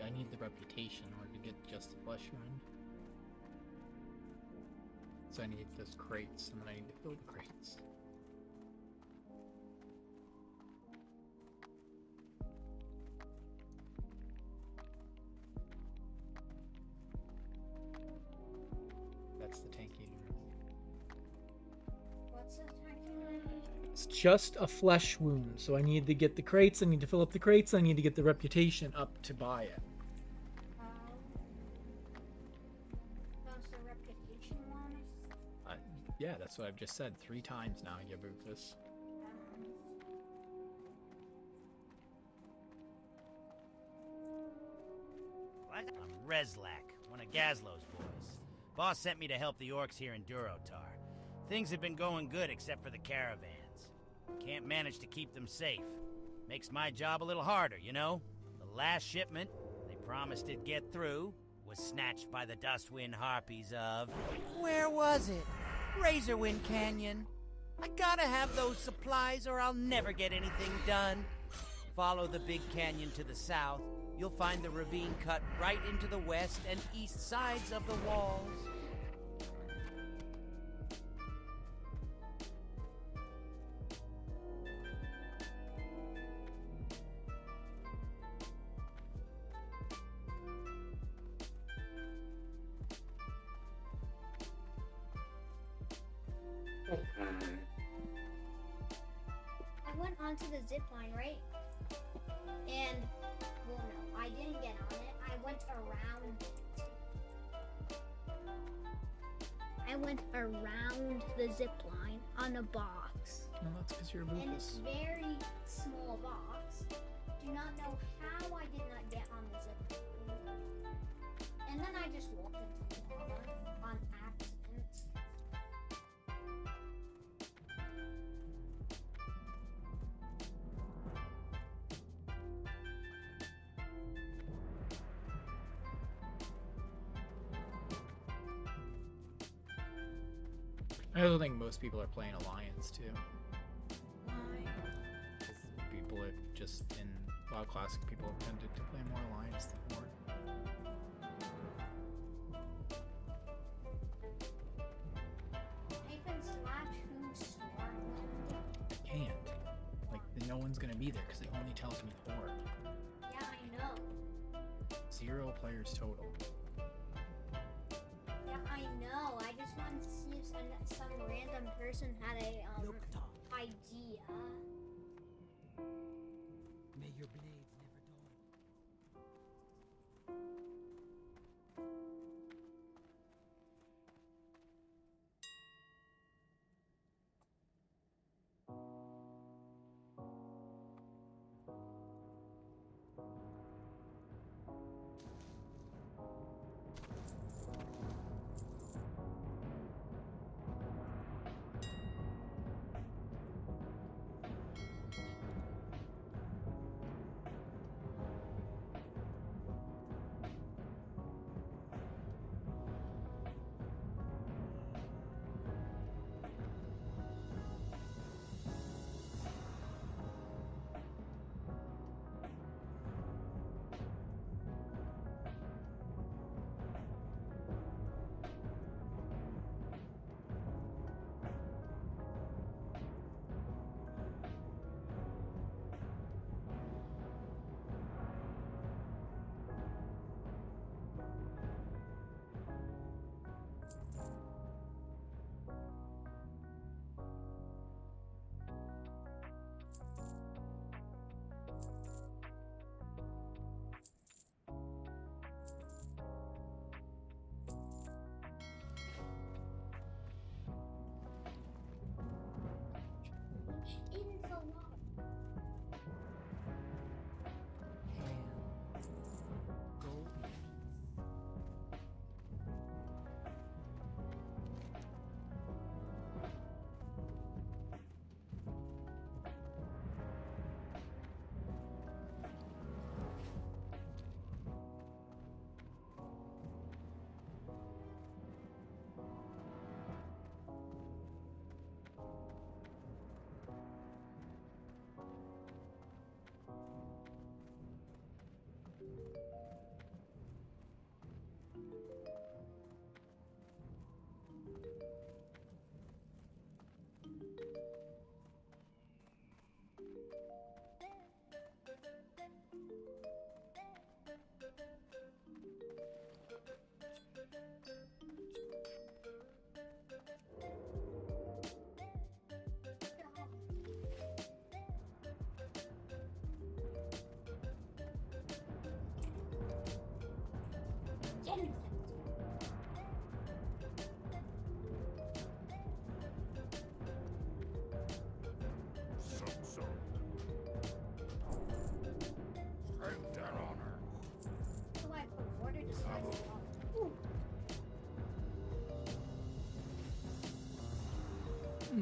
I need the reputation in order to get just the flesh wound. So I need those crates, and then I need to fill the crates. That's the tanky room. What's the tanky room? It's just a flesh wound, so I need to get the crates, I need to fill up the crates, I need to get the reputation up to buy it. That's the reputation one? Yeah, that's what I've just said 3 times now, you Rufus. What? I'm Rezlak, one of Gazlo's boys. Boss sent me to help the orcs here in Durotar. Things have been going good except for the caravans. Can't manage to keep them safe. Makes my job a little harder, you know? The last shipment, they promised it'd get through, was snatched by the Dustwind Harpies of... Where was it? Razorwind Canyon. I gotta have those supplies or I'll never get anything done. Follow the big canyon to the south. You'll find the ravine cut right into the west and east sides of the walls. I went onto the zip line, right? And, well, no, I didn't get on it. I went around the zip line on a box. No, that's because you're a And Rufus. it's very small box. Do not know how I did not get on the zip line. And then I just walked into the corner on accident. I also think most people are playing Alliance too. Why? People are just in WoW Classic, people have tended to play more Alliance than Horde. I can't. Like, no one's gonna be there because it only tells me Horde. Yeah, I know. 0 players total. Yeah, I know. I just wanted to see if some random person had a idea. May your blades never dull. Why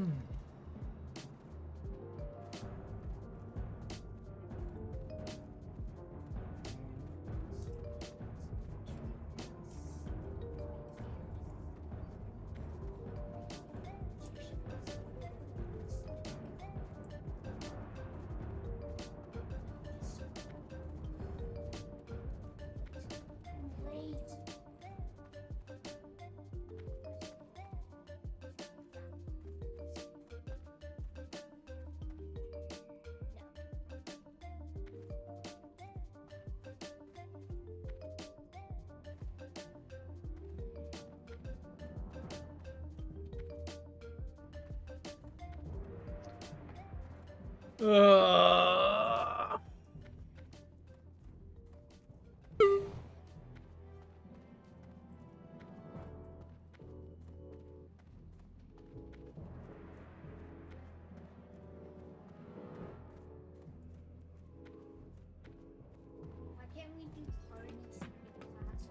can't we do parties in class?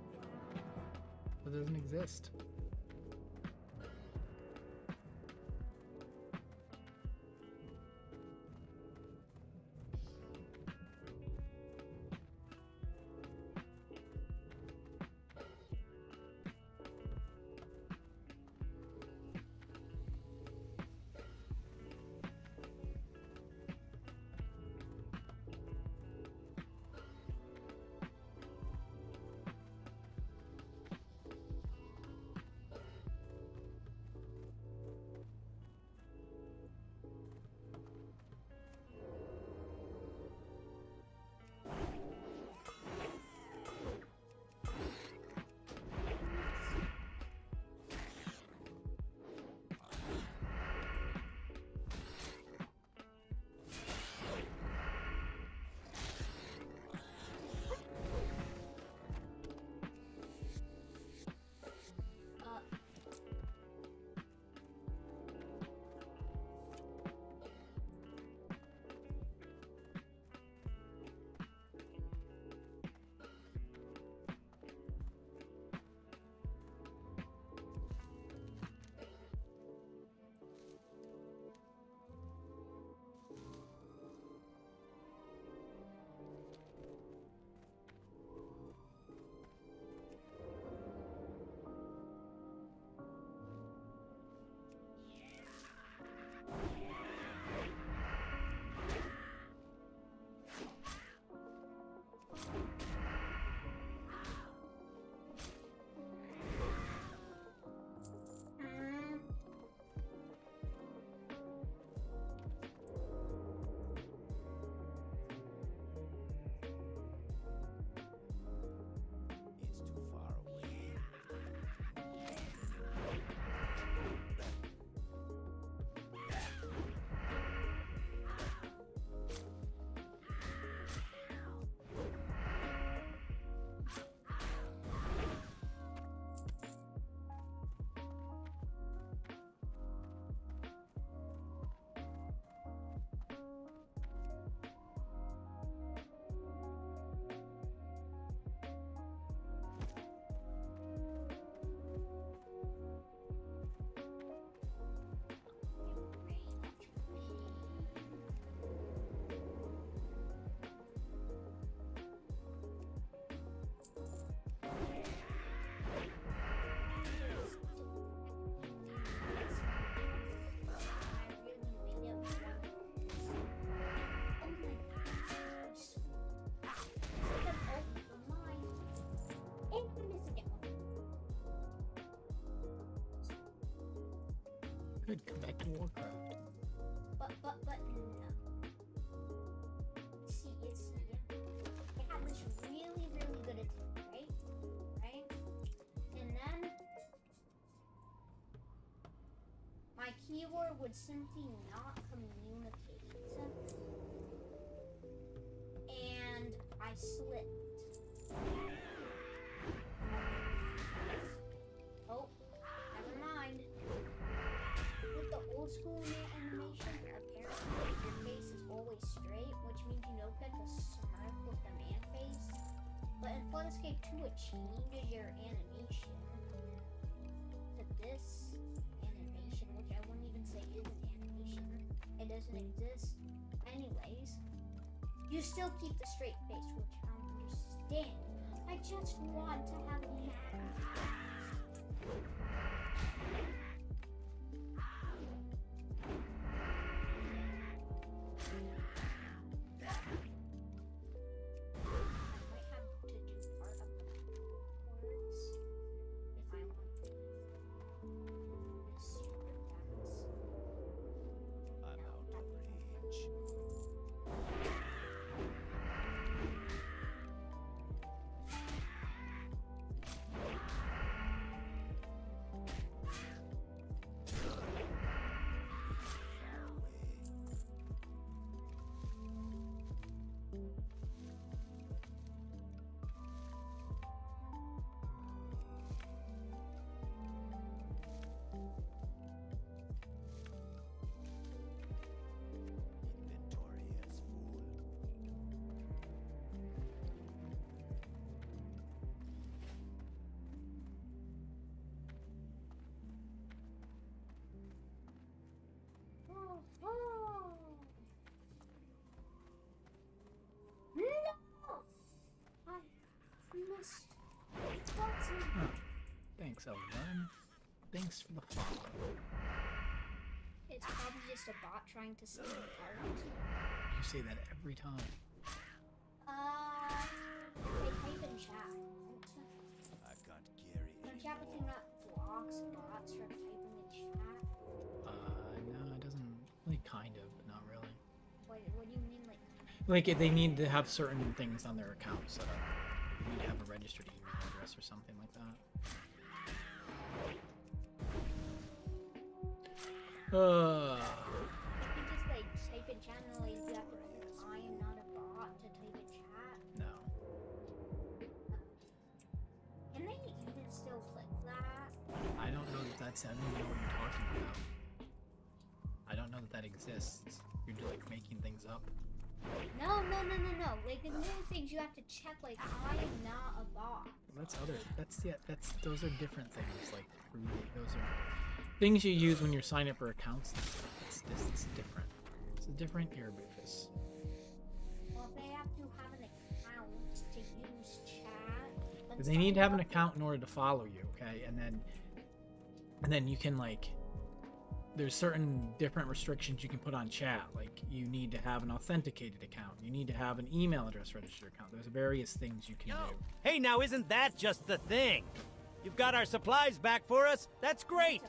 It doesn't exist. Good, come back to Warcraft. But no. See, I was really, really good at it, right? And then my keyboard would simply not communicate. And I slipped. Oh, never mind. With the old school animation, apparently your face is always straight, which means you don't get the smirk with the man face. But in Floodescape 2, it changes your animation to this animation, which I wouldn't even say is an Kansas. Anyways, you still keep the straight face, which I don't understand. I just want to have a man. Thanks, Elvin. Thanks for the follow. It's probably just a bot trying to send an art. You say that every time. They type in chat. I've got Gary. Don't you have a thing that blocks bots from typing in chat? No, it doesn't. Like, kind of, but not really. What do you mean, like? Like, they need to have certain things on their account set up. They need to have a registered email address or something like that. You can just like type in chat and like you have to click I am not a bot to type in chat. No. Can they even still click that? I don't know that that's. I don't even know what you're talking about. I don't know that that exists. You're just like making things up. No. Like the new things you have to check. Like I am not a bot. That's other. Those are different things. Like those are things you use when you're signing up for accounts. It's different. It's a different Erebufus. Well, if they have to have an account to use chat. They need to have an account in order to follow you, okay? And then you can like. There's certain different restrictions you can put on chat. Like you need to have an authenticated account. You need to have an email address registered account. There's various things you can do. Hey, now isn't that just the thing? You've got our supplies back for us? That's great!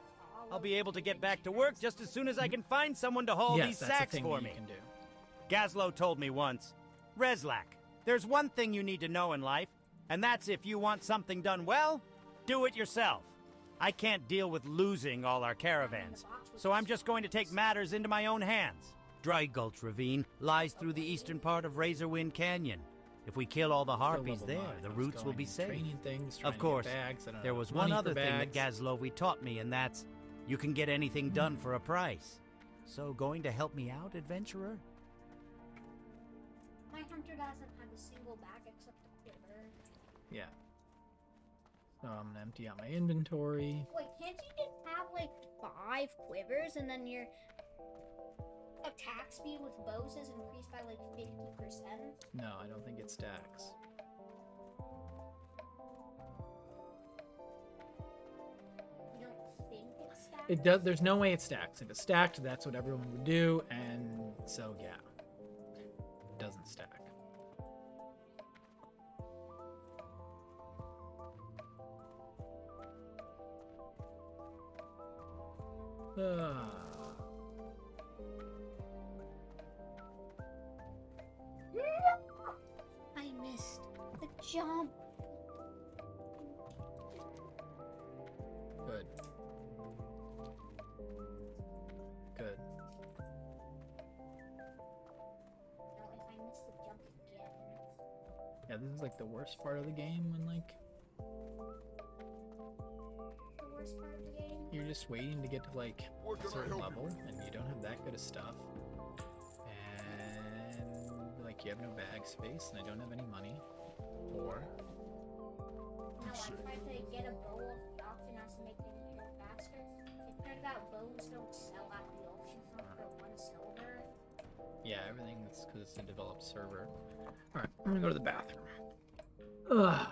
I'll be able to get back to work just as soon as I can find someone to haul these sacks for me. You can do. Gazlo told me once, Rezlak, there's one thing you need to know in life, and that's if you want something done well, do it yourself. I can't deal with losing all our caravans, so I'm just going to take matters into my own hands. Dry Gulch Ravine lies through the eastern part of Razorwind Canyon. If we kill all the harpies there, the routes will be safe. Of course, there was one other thing that Gazlovi taught me, and that's, you can get anything done for a price. So going to help me out, adventurer? My hunter doesn't have a single bag except a quiver. Yeah. So I'm gonna empty out my inventory. Wait, can't you just have like 5 quivers and then your attack speed with bows is increased by like 50%? No, I don't think it stacks. You don't think it stacks? It does. There's no way it stacks. If it stacked, that's what everyone would do, and so yeah, it doesn't stack. I missed the jump. Good. Good. No, if I miss the jump again. Yeah, this is like the worst part of the game when like The worst part of the game? you're just waiting to get to like a certain level and you don't have that good of stuff. And like you have no bag space and I don't have any money. Or No, I tried to get a bow off the auction house to make things go faster. It turned out bows don't sell at the auction house for 1 silver. Yeah, everything that's because it's a developed server. Alright, I'm gonna go to the bathroom. Ugh.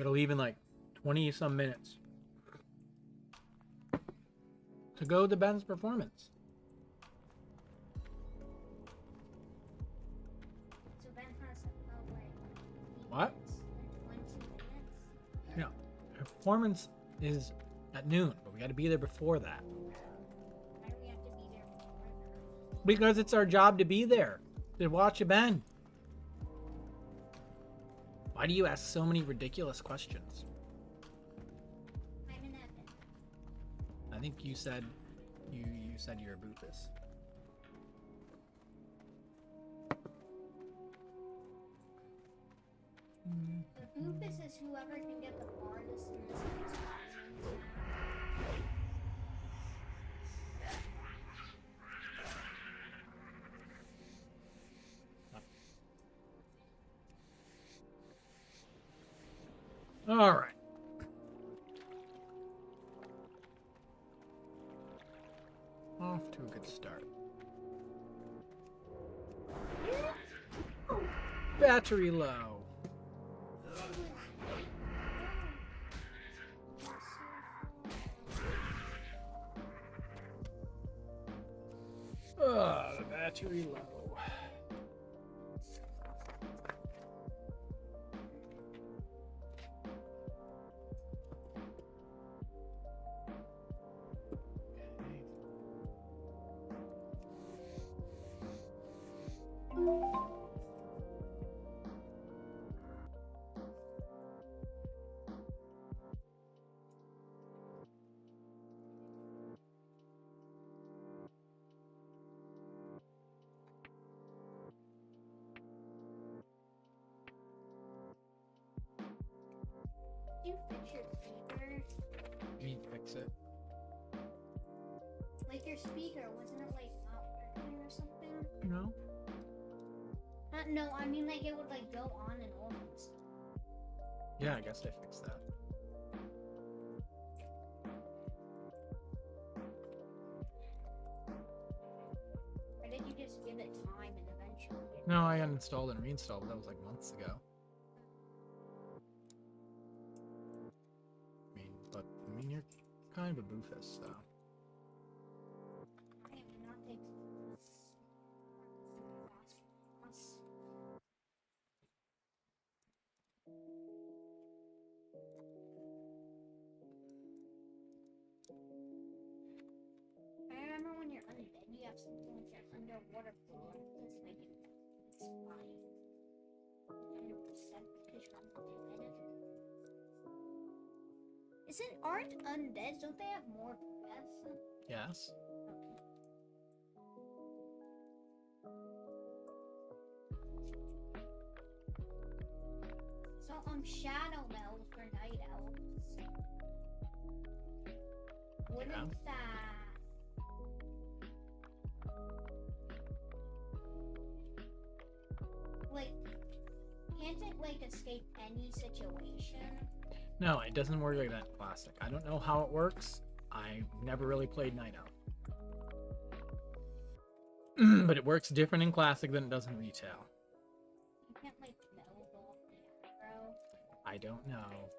It'll leave in like 20 some minutes to go to Ben's performance. So Ben has like What? 20 minutes. Yeah, performance is at noon, but we got to be there before that. Why do we have to be there before that? Because it's our job to be there to watch a Ben. Why do you ask so many ridiculous questions? I'm in that bit. I think you said you said you're a Boofus. The Boofus is whoever can get the farthest in this experiment. All right. Off to a good start. Battery low. The battery low. You fix your speaker? You need to fix it. Like your speaker, wasn't it like not working or something? No. No, I mean like it would like go on and off and stuff. Yeah, I guess I fixed that. Or did you just give it time and eventually? No, I uninstalled and reinstalled, but that was like months ago. I mean, you're kind of a Boofus, though. I am not taking this. I remember when you're undead, you have something with your underwater pool. Just like it's fine. 100% because you're undead. Aren't undead? Don't they have more breath? Yes. So shadow elves for night elves. Wouldn't that like can't it like escape any situation? No, it doesn't work like that in Classic. I don't know how it works. I never really played Night Owl. But it works different in Classic than it does in Retail. You can't like meld off the arrow. I don't know.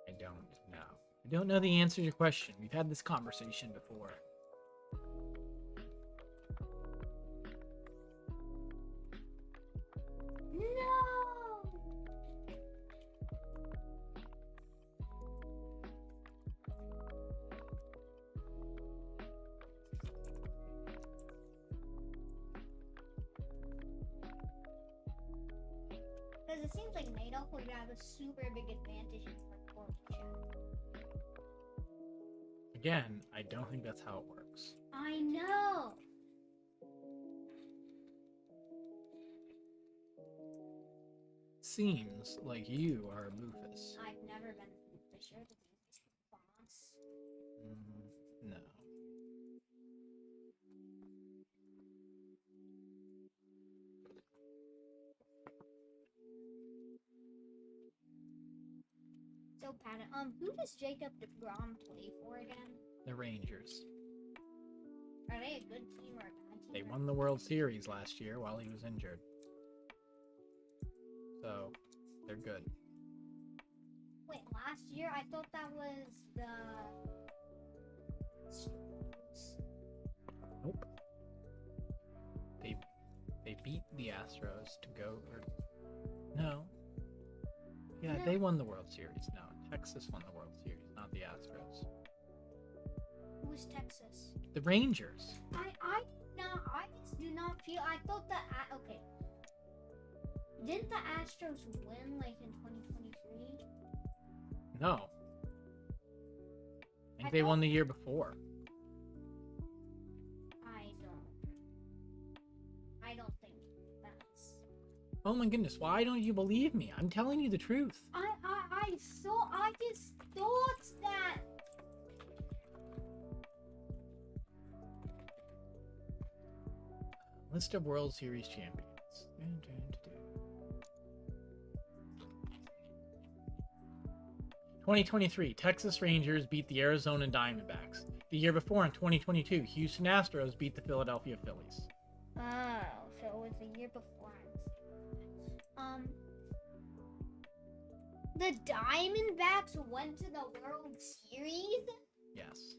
I don't know. I don't know the answer to your question. We've had this conversation before. No! Because it seems like Night Elf would have a super big advantage in parkour with shadow. Again, I don't think that's how it works. I know! Seems like you are a Boofus. I've never been a Fisher, the boss. No. So, Pat, who does Jacob DeGrom play for again? The Rangers. Are they a good team or a bad team? They won the World Series last year while he was injured. So, they're good. year? I thought that was the... Nope. They beat the Astros to go, or no. Yeah, No. they won the World Series. No, Texas won the World Series, not the Astros. Who's Texas? The Rangers. I just do not feel. I thought that. Okay. Didn't the Astros win like in 2023? No. I think they won the year before. I don't think that's. Oh my goodness, why don't you believe me? I'm telling you the truth. I just thought that. List of World Series champions. 2023, Texas Rangers beat the Arizona Diamondbacks. The year before, in 2022, Houston Astros beat the Philadelphia Phillies. Oh, so it was the year before. The Diamondbacks went to the World Series? Yes.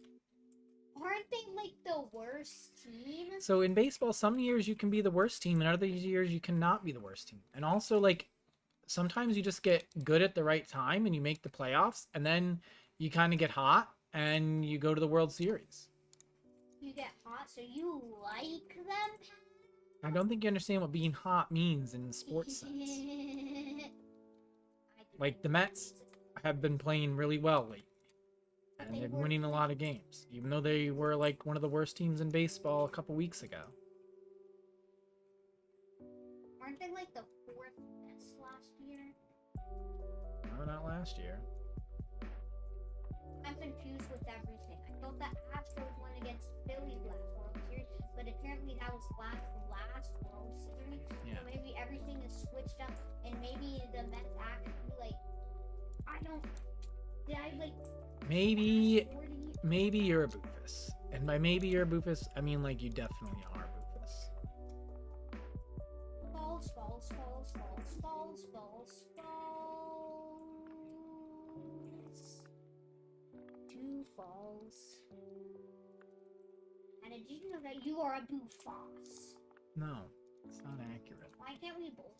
Aren't they like the worst team? So in baseball, some years you can be the worst team, and other years you cannot be the worst team. And also, like, sometimes you just get good at the right time and you make the playoffs, and then you kind of get hot and you go to the World Series. You get hot, so you like them? I don't think you understand what being hot means in sports sense. Like, the Mets have been playing really well lately. And they've been winning a lot of games, even though they were like one of the worst teams in baseball a couple weeks ago. Aren't they like the fourth best last year? No, not last year. I'm confused with everything. I thought the Astros won against Philly last World Series, but apparently that was last World Series. Yeah. So maybe everything is switched up, and maybe the Mets actually like. I don't. Did I like? Maybe you're a boofus. And by maybe you're a boofus, I mean like you definitely are a boofus. False. Two false. And did you know that you are a boofos? No, it's not accurate. Why can't we both?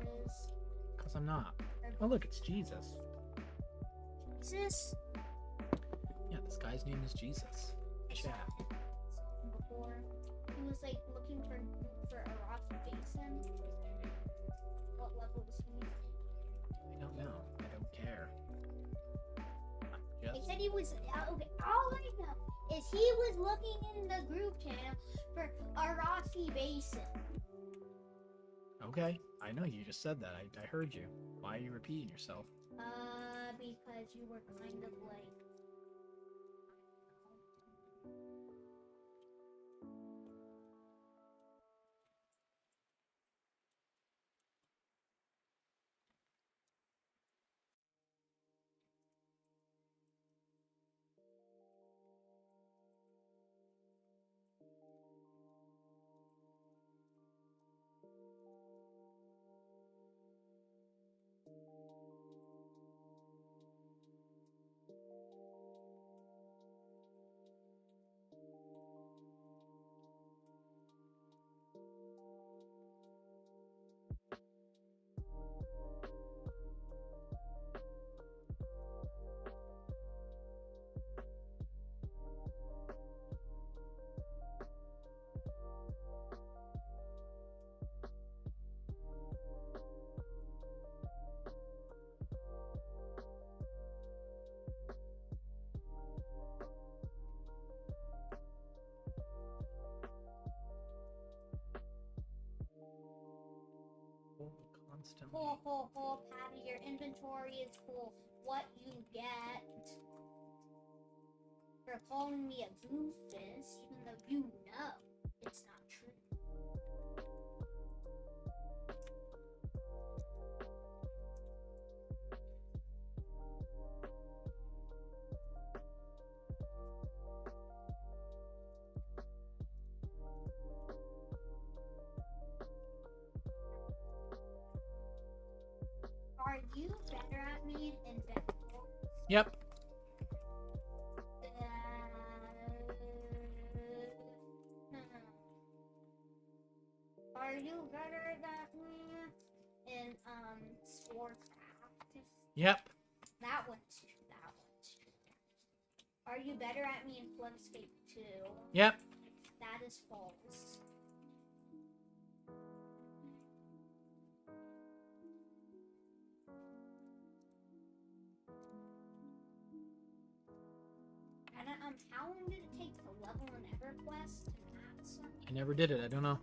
This Because I'm not. Oh look, it's Jesus. Jesus? Yeah, this guy's name is Jesus. Chat. Before he was like looking for a rock basin. What level was he? I don't know. I don't care. They said he was okay. All I know is he was looking in the group channel for a Rossi basin. Okay, I know you just said that. I heard you. Why are you repeating yourself? Because you were kind of like. Constantly. Ho, Patty, your inventory is full. What you get? For calling me a goofus, even though you know it's not true. Are you better at me in basketball? Yep. Are you better than me in Warcraft? Yep. That one's true. That one's true. Are you better at me in Floodscape 2? Yep. That is false. And how long did it take to level an EverQuest and that's I never did it. I don't know.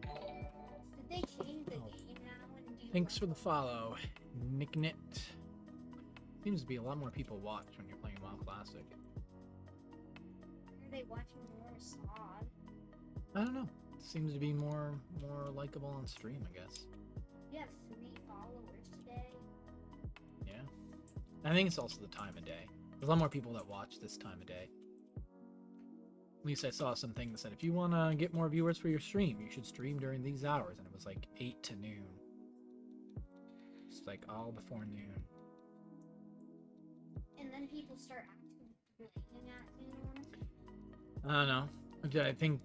Did they change the game now? Thanks for the follow, Nicknit. Seems to be a lot more people watch when you're playing WoW Classic. Are they watching more SoD? I don't know. Seems to be more likable on stream, I guess. You have 3 followers today. Yeah. I think it's also the time of day. There's a lot more people that watch this time of day. At least I saw something that said, if you want to get more viewers for your stream, you should stream during these hours. And it was like 8 to noon. It's like all before noon. And then people start actually playing at noon. I don't know. I think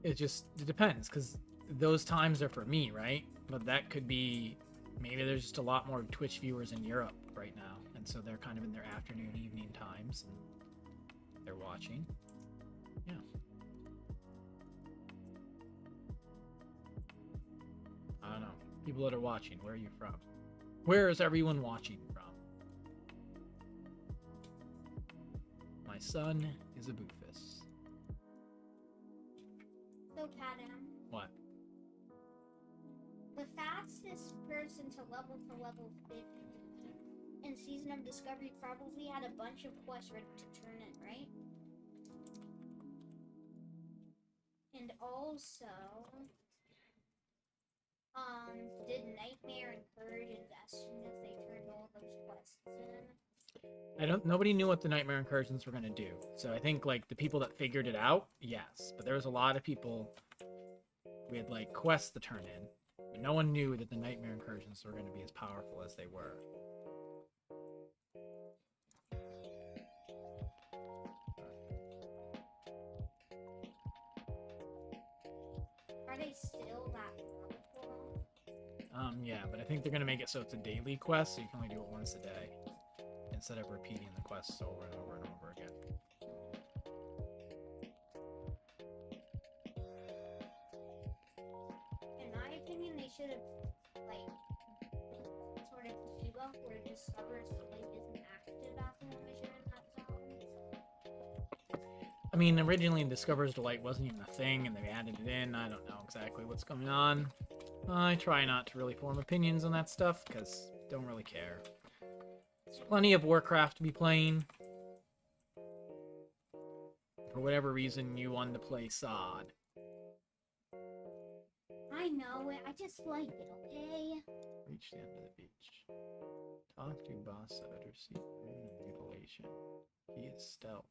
it depends, because those times are for me, right? But that could be, maybe there's just a lot more Twitch viewers in Europe right now. And so they're kind of in their afternoon, evening times. And they're watching. Yeah. I don't know. People that are watching, where are you from? Where is everyone watching from? My son is a boofus. So, Padam. What? The fastest person to level 50 in Season of Discovery probably had a bunch of quests ready to turn in, right? And also, did Nightmare encourage it as soon as they turned all those quests in? Nobody knew what the Nightmare Incursions were gonna do. So I think, like, the people that figured it out, yes. But there was a lot of people with, like, quests to turn in. But no one knew that the Nightmare Incursions were gonna be as powerful as they were. Are they still that powerful? Yeah, but I think they're gonna make it so it's a daily quest, so you can only do it once a day. Instead of repeating the quests over and over and over again. In my opinion, they should have, like, sort of debuff where Discover's Light isn't active after the mission in that zone. I mean, originally Discover's Delight wasn't even a thing, and they added it in. I don't know exactly what's going on. I try not to really form opinions on that stuff, because I don't really care. There's plenty of Warcraft to be playing. For whatever reason, you wanted to play SoD. I know it, I just like it, okay? Reach the end of the beach. Talk to boss at receipt rune and mutilation. He is stealth.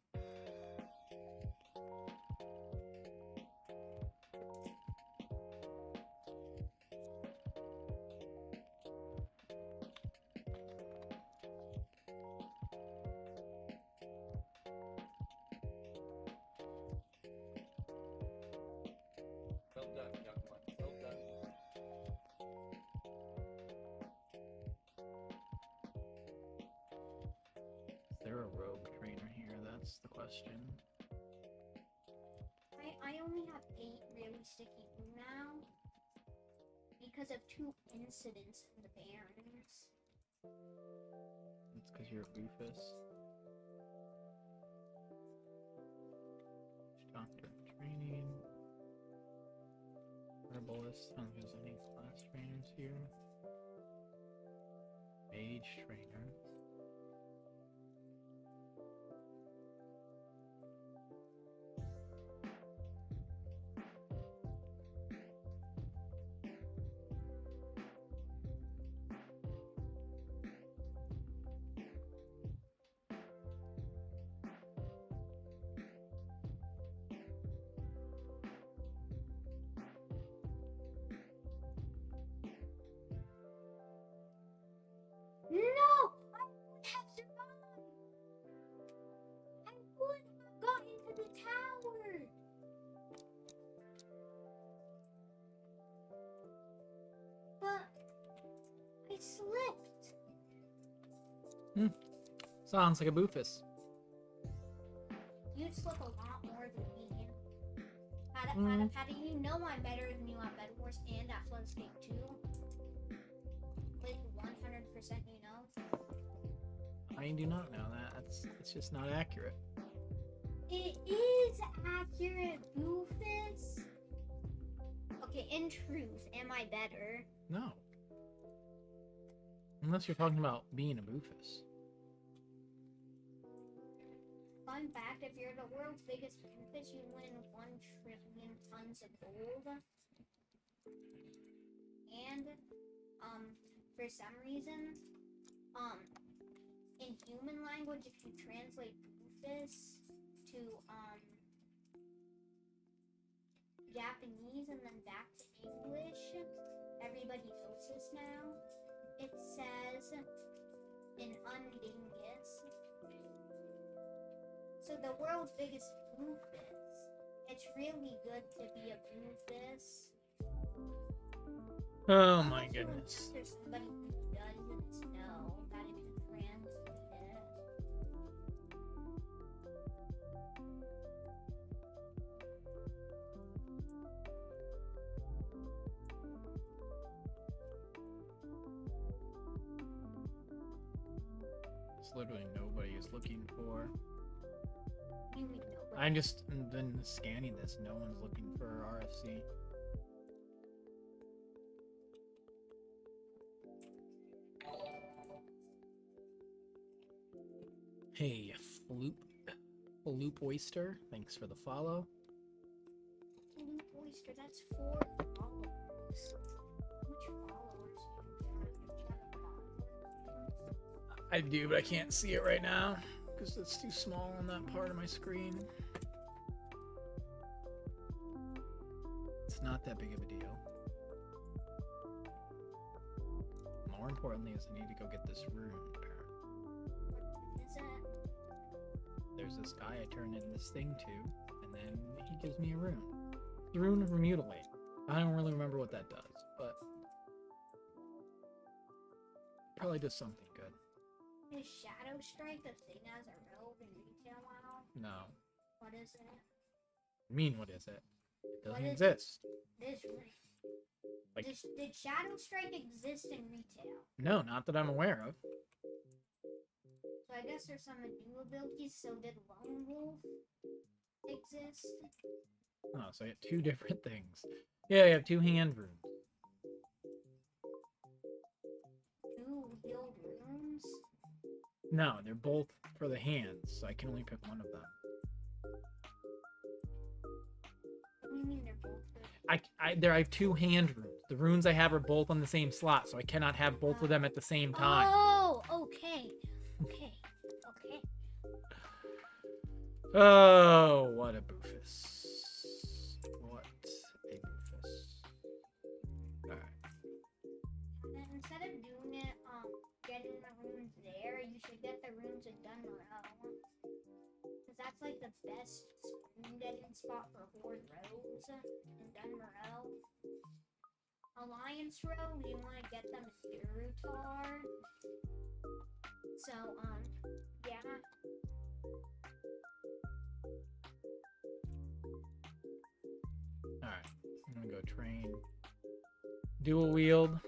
Well done, young one. Well done. Is there a rogue trainer here? That's the question. I only have 8 really sticky glue now. Because of 2 incidents in the Barrens. That's because you're a boofus. Doctor training. Herbalist. I don't think there's any class trainers here. Mage trainer. slipped. Sounds like a boofus. You'd slip a lot more than me. How do you know I'm better than you at Bed Wars and at Floodscape too? Like 100% you know? I do not know that. It's just not accurate. It is accurate, Boofus. Okay, in truth, am I better? No. Unless you're talking about being a boofus. Fun fact, if you're the world's biggest boofus, you win 1 trillion tons of gold. And, for some reason, in human language, if you translate boofus to, Japanese and then back to English, everybody knows this now. It says an undingus. So the world's biggest boofus. It's really good to be a boofus. Oh my goodness. There's somebody who doesn't know how to translate it. It's literally nobody is looking for. You mean nobody? I'm just been scanning this. No one's looking for RFC. Hey, Floop Oyster, thanks for the follow. Floop Oyster, that's 4 followers. How much followers I do, but I can't see it right now because it's too small on that part of my screen. It's not that big of a deal. More importantly is I need to go get this rune, apparently. Is it? There's this guy I turn in this thing to, and then he gives me a rune. The rune of Remutilate. I don't really remember what that does, but probably does something good. Is Shadow Strike a thing as a rogue in retail now? No. What is it? I mean, what is it? It doesn't What is exist. This Like, did Shadow Strike exist in retail? no, not that I'm aware of. So I guess there's some new abilities. So did Lone Wolf exist? Oh, so I have 2 different things. Yeah, I have 2 hand runes. 2 wheeled runes? No, they're both for the hands, so I can only pick one of them. What do you mean they're both good? I have 2 hand runes. The runes I have are both on the same slot, so I cannot have both of them at the same time. Oh, okay. Okay. Okay. Oh, what a boofus. What a boofus. Alright. And then instead of doing it, getting the runes there, you should get the runes in Dunmoreau. Because that's like the best rune getting spot for Horde rogues in Dunmoreau. Alliance rogues, you want to get them in Durotar. So, yeah. Alright. I'm gonna go train. Dual wield.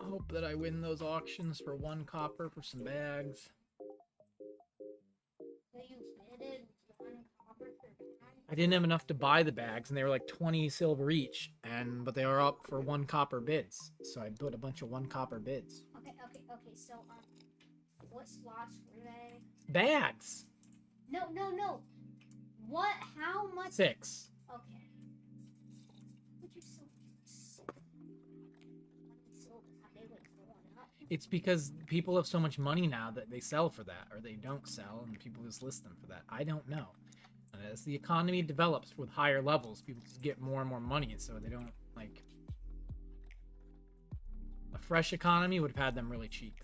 Hope that I win those auctions for 1 copper for some bags. So you bidded 1 copper for bags? I didn't have enough to buy the bags, and they were like 20 silver each, but they are up for 1 copper bids. So I put a bunch of 1 copper bids. Okay. So, what slots were they? Bags! No. What? How much? 6. Okay. Would you sell 6? They like going up. It's because people have so much money now that they sell for that, or they don't sell, and people just list them for that. I don't know. And as the economy develops with higher levels, people just get more and more money, so they don't, like... A fresh economy would have had them really cheap.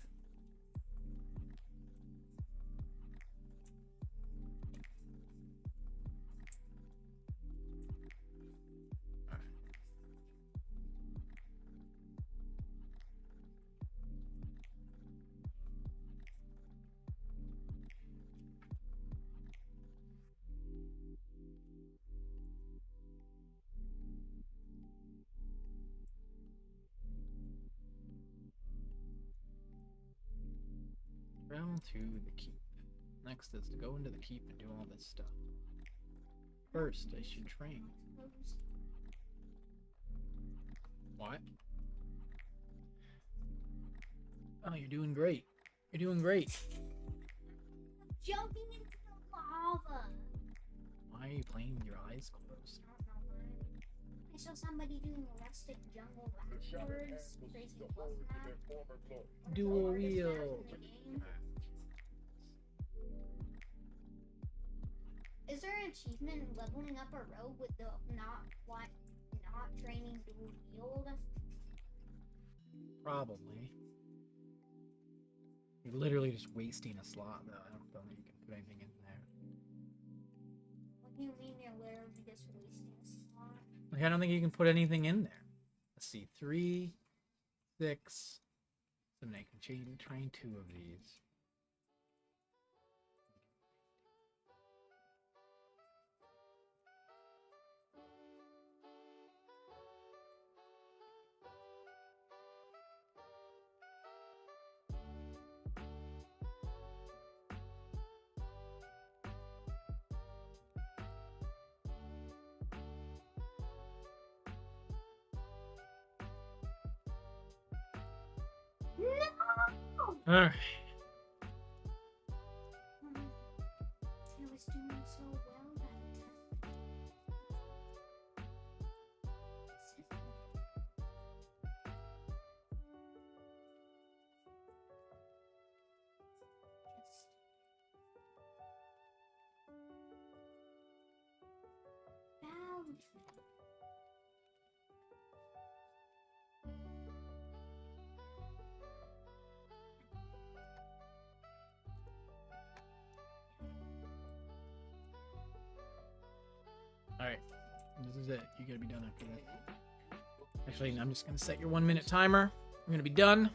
to the keep. Next is to go into the keep and do all this stuff. First, I should train. What? Oh, you're doing great. You're doing great. Jumping into the lava. Why are you playing with your eyes closed? I don't know why. I saw somebody doing rustic jungle backwards. Crazy plus map. Dual wheel. Is there an achievement in leveling up a rogue with the not training dual wield? Probably. You're literally just wasting a slot, though. I don't think you can put anything in there. What do you mean you're literally just wasting a slot? Like, I don't think you can put anything in there. Let's see. 3, 6. So then I can train 2 of these. No! Alright. He was doing so well that time. Alright. This is it. You gotta be done after this. Actually, I'm just gonna set your 1-minute timer. I'm gonna be done.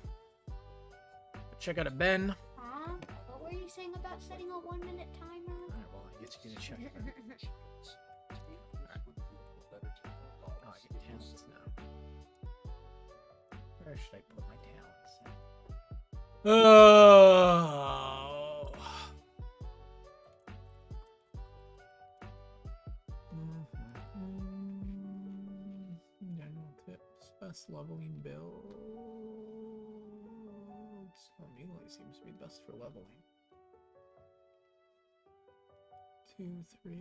Check out a Ben. Huh? What were you saying about setting a 1-minute timer? Alright, well, I guess you get a check. Right. Oh, I get talents now. Where should I put my talents? Oh. General tips. Best leveling builds. Oh, melee seems to be best for leveling. 2, 3.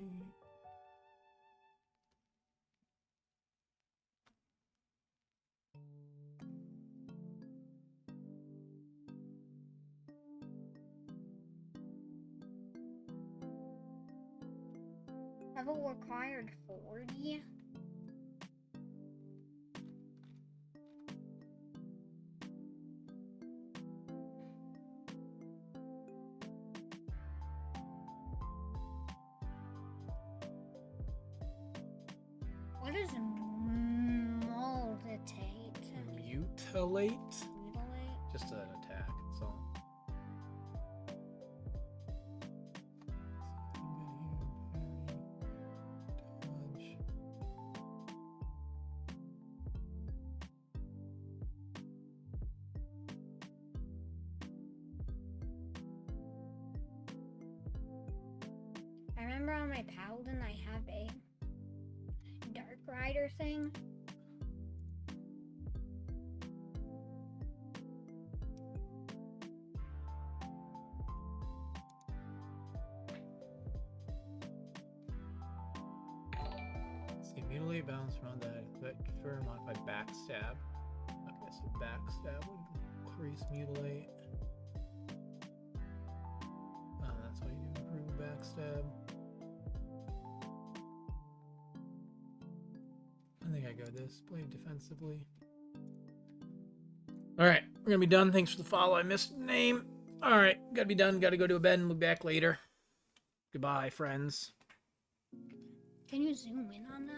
Level required 40. What is moldate? Mutilate? Mutilate? Just an attack, that's all. Dodge. I remember on my paladin I have a dark rider thing. See, mutilate, bounce around that. Prefer modified backstab. Okay, so backstab would increase mutilate. That's why you do improve backstab. I think I go this. Play defensively. Alright, we're gonna be done. Thanks for the follow. I missed the name. Alright, gotta be done. Gotta go to bed and look back later. Goodbye, friends. Can you zoom in on that?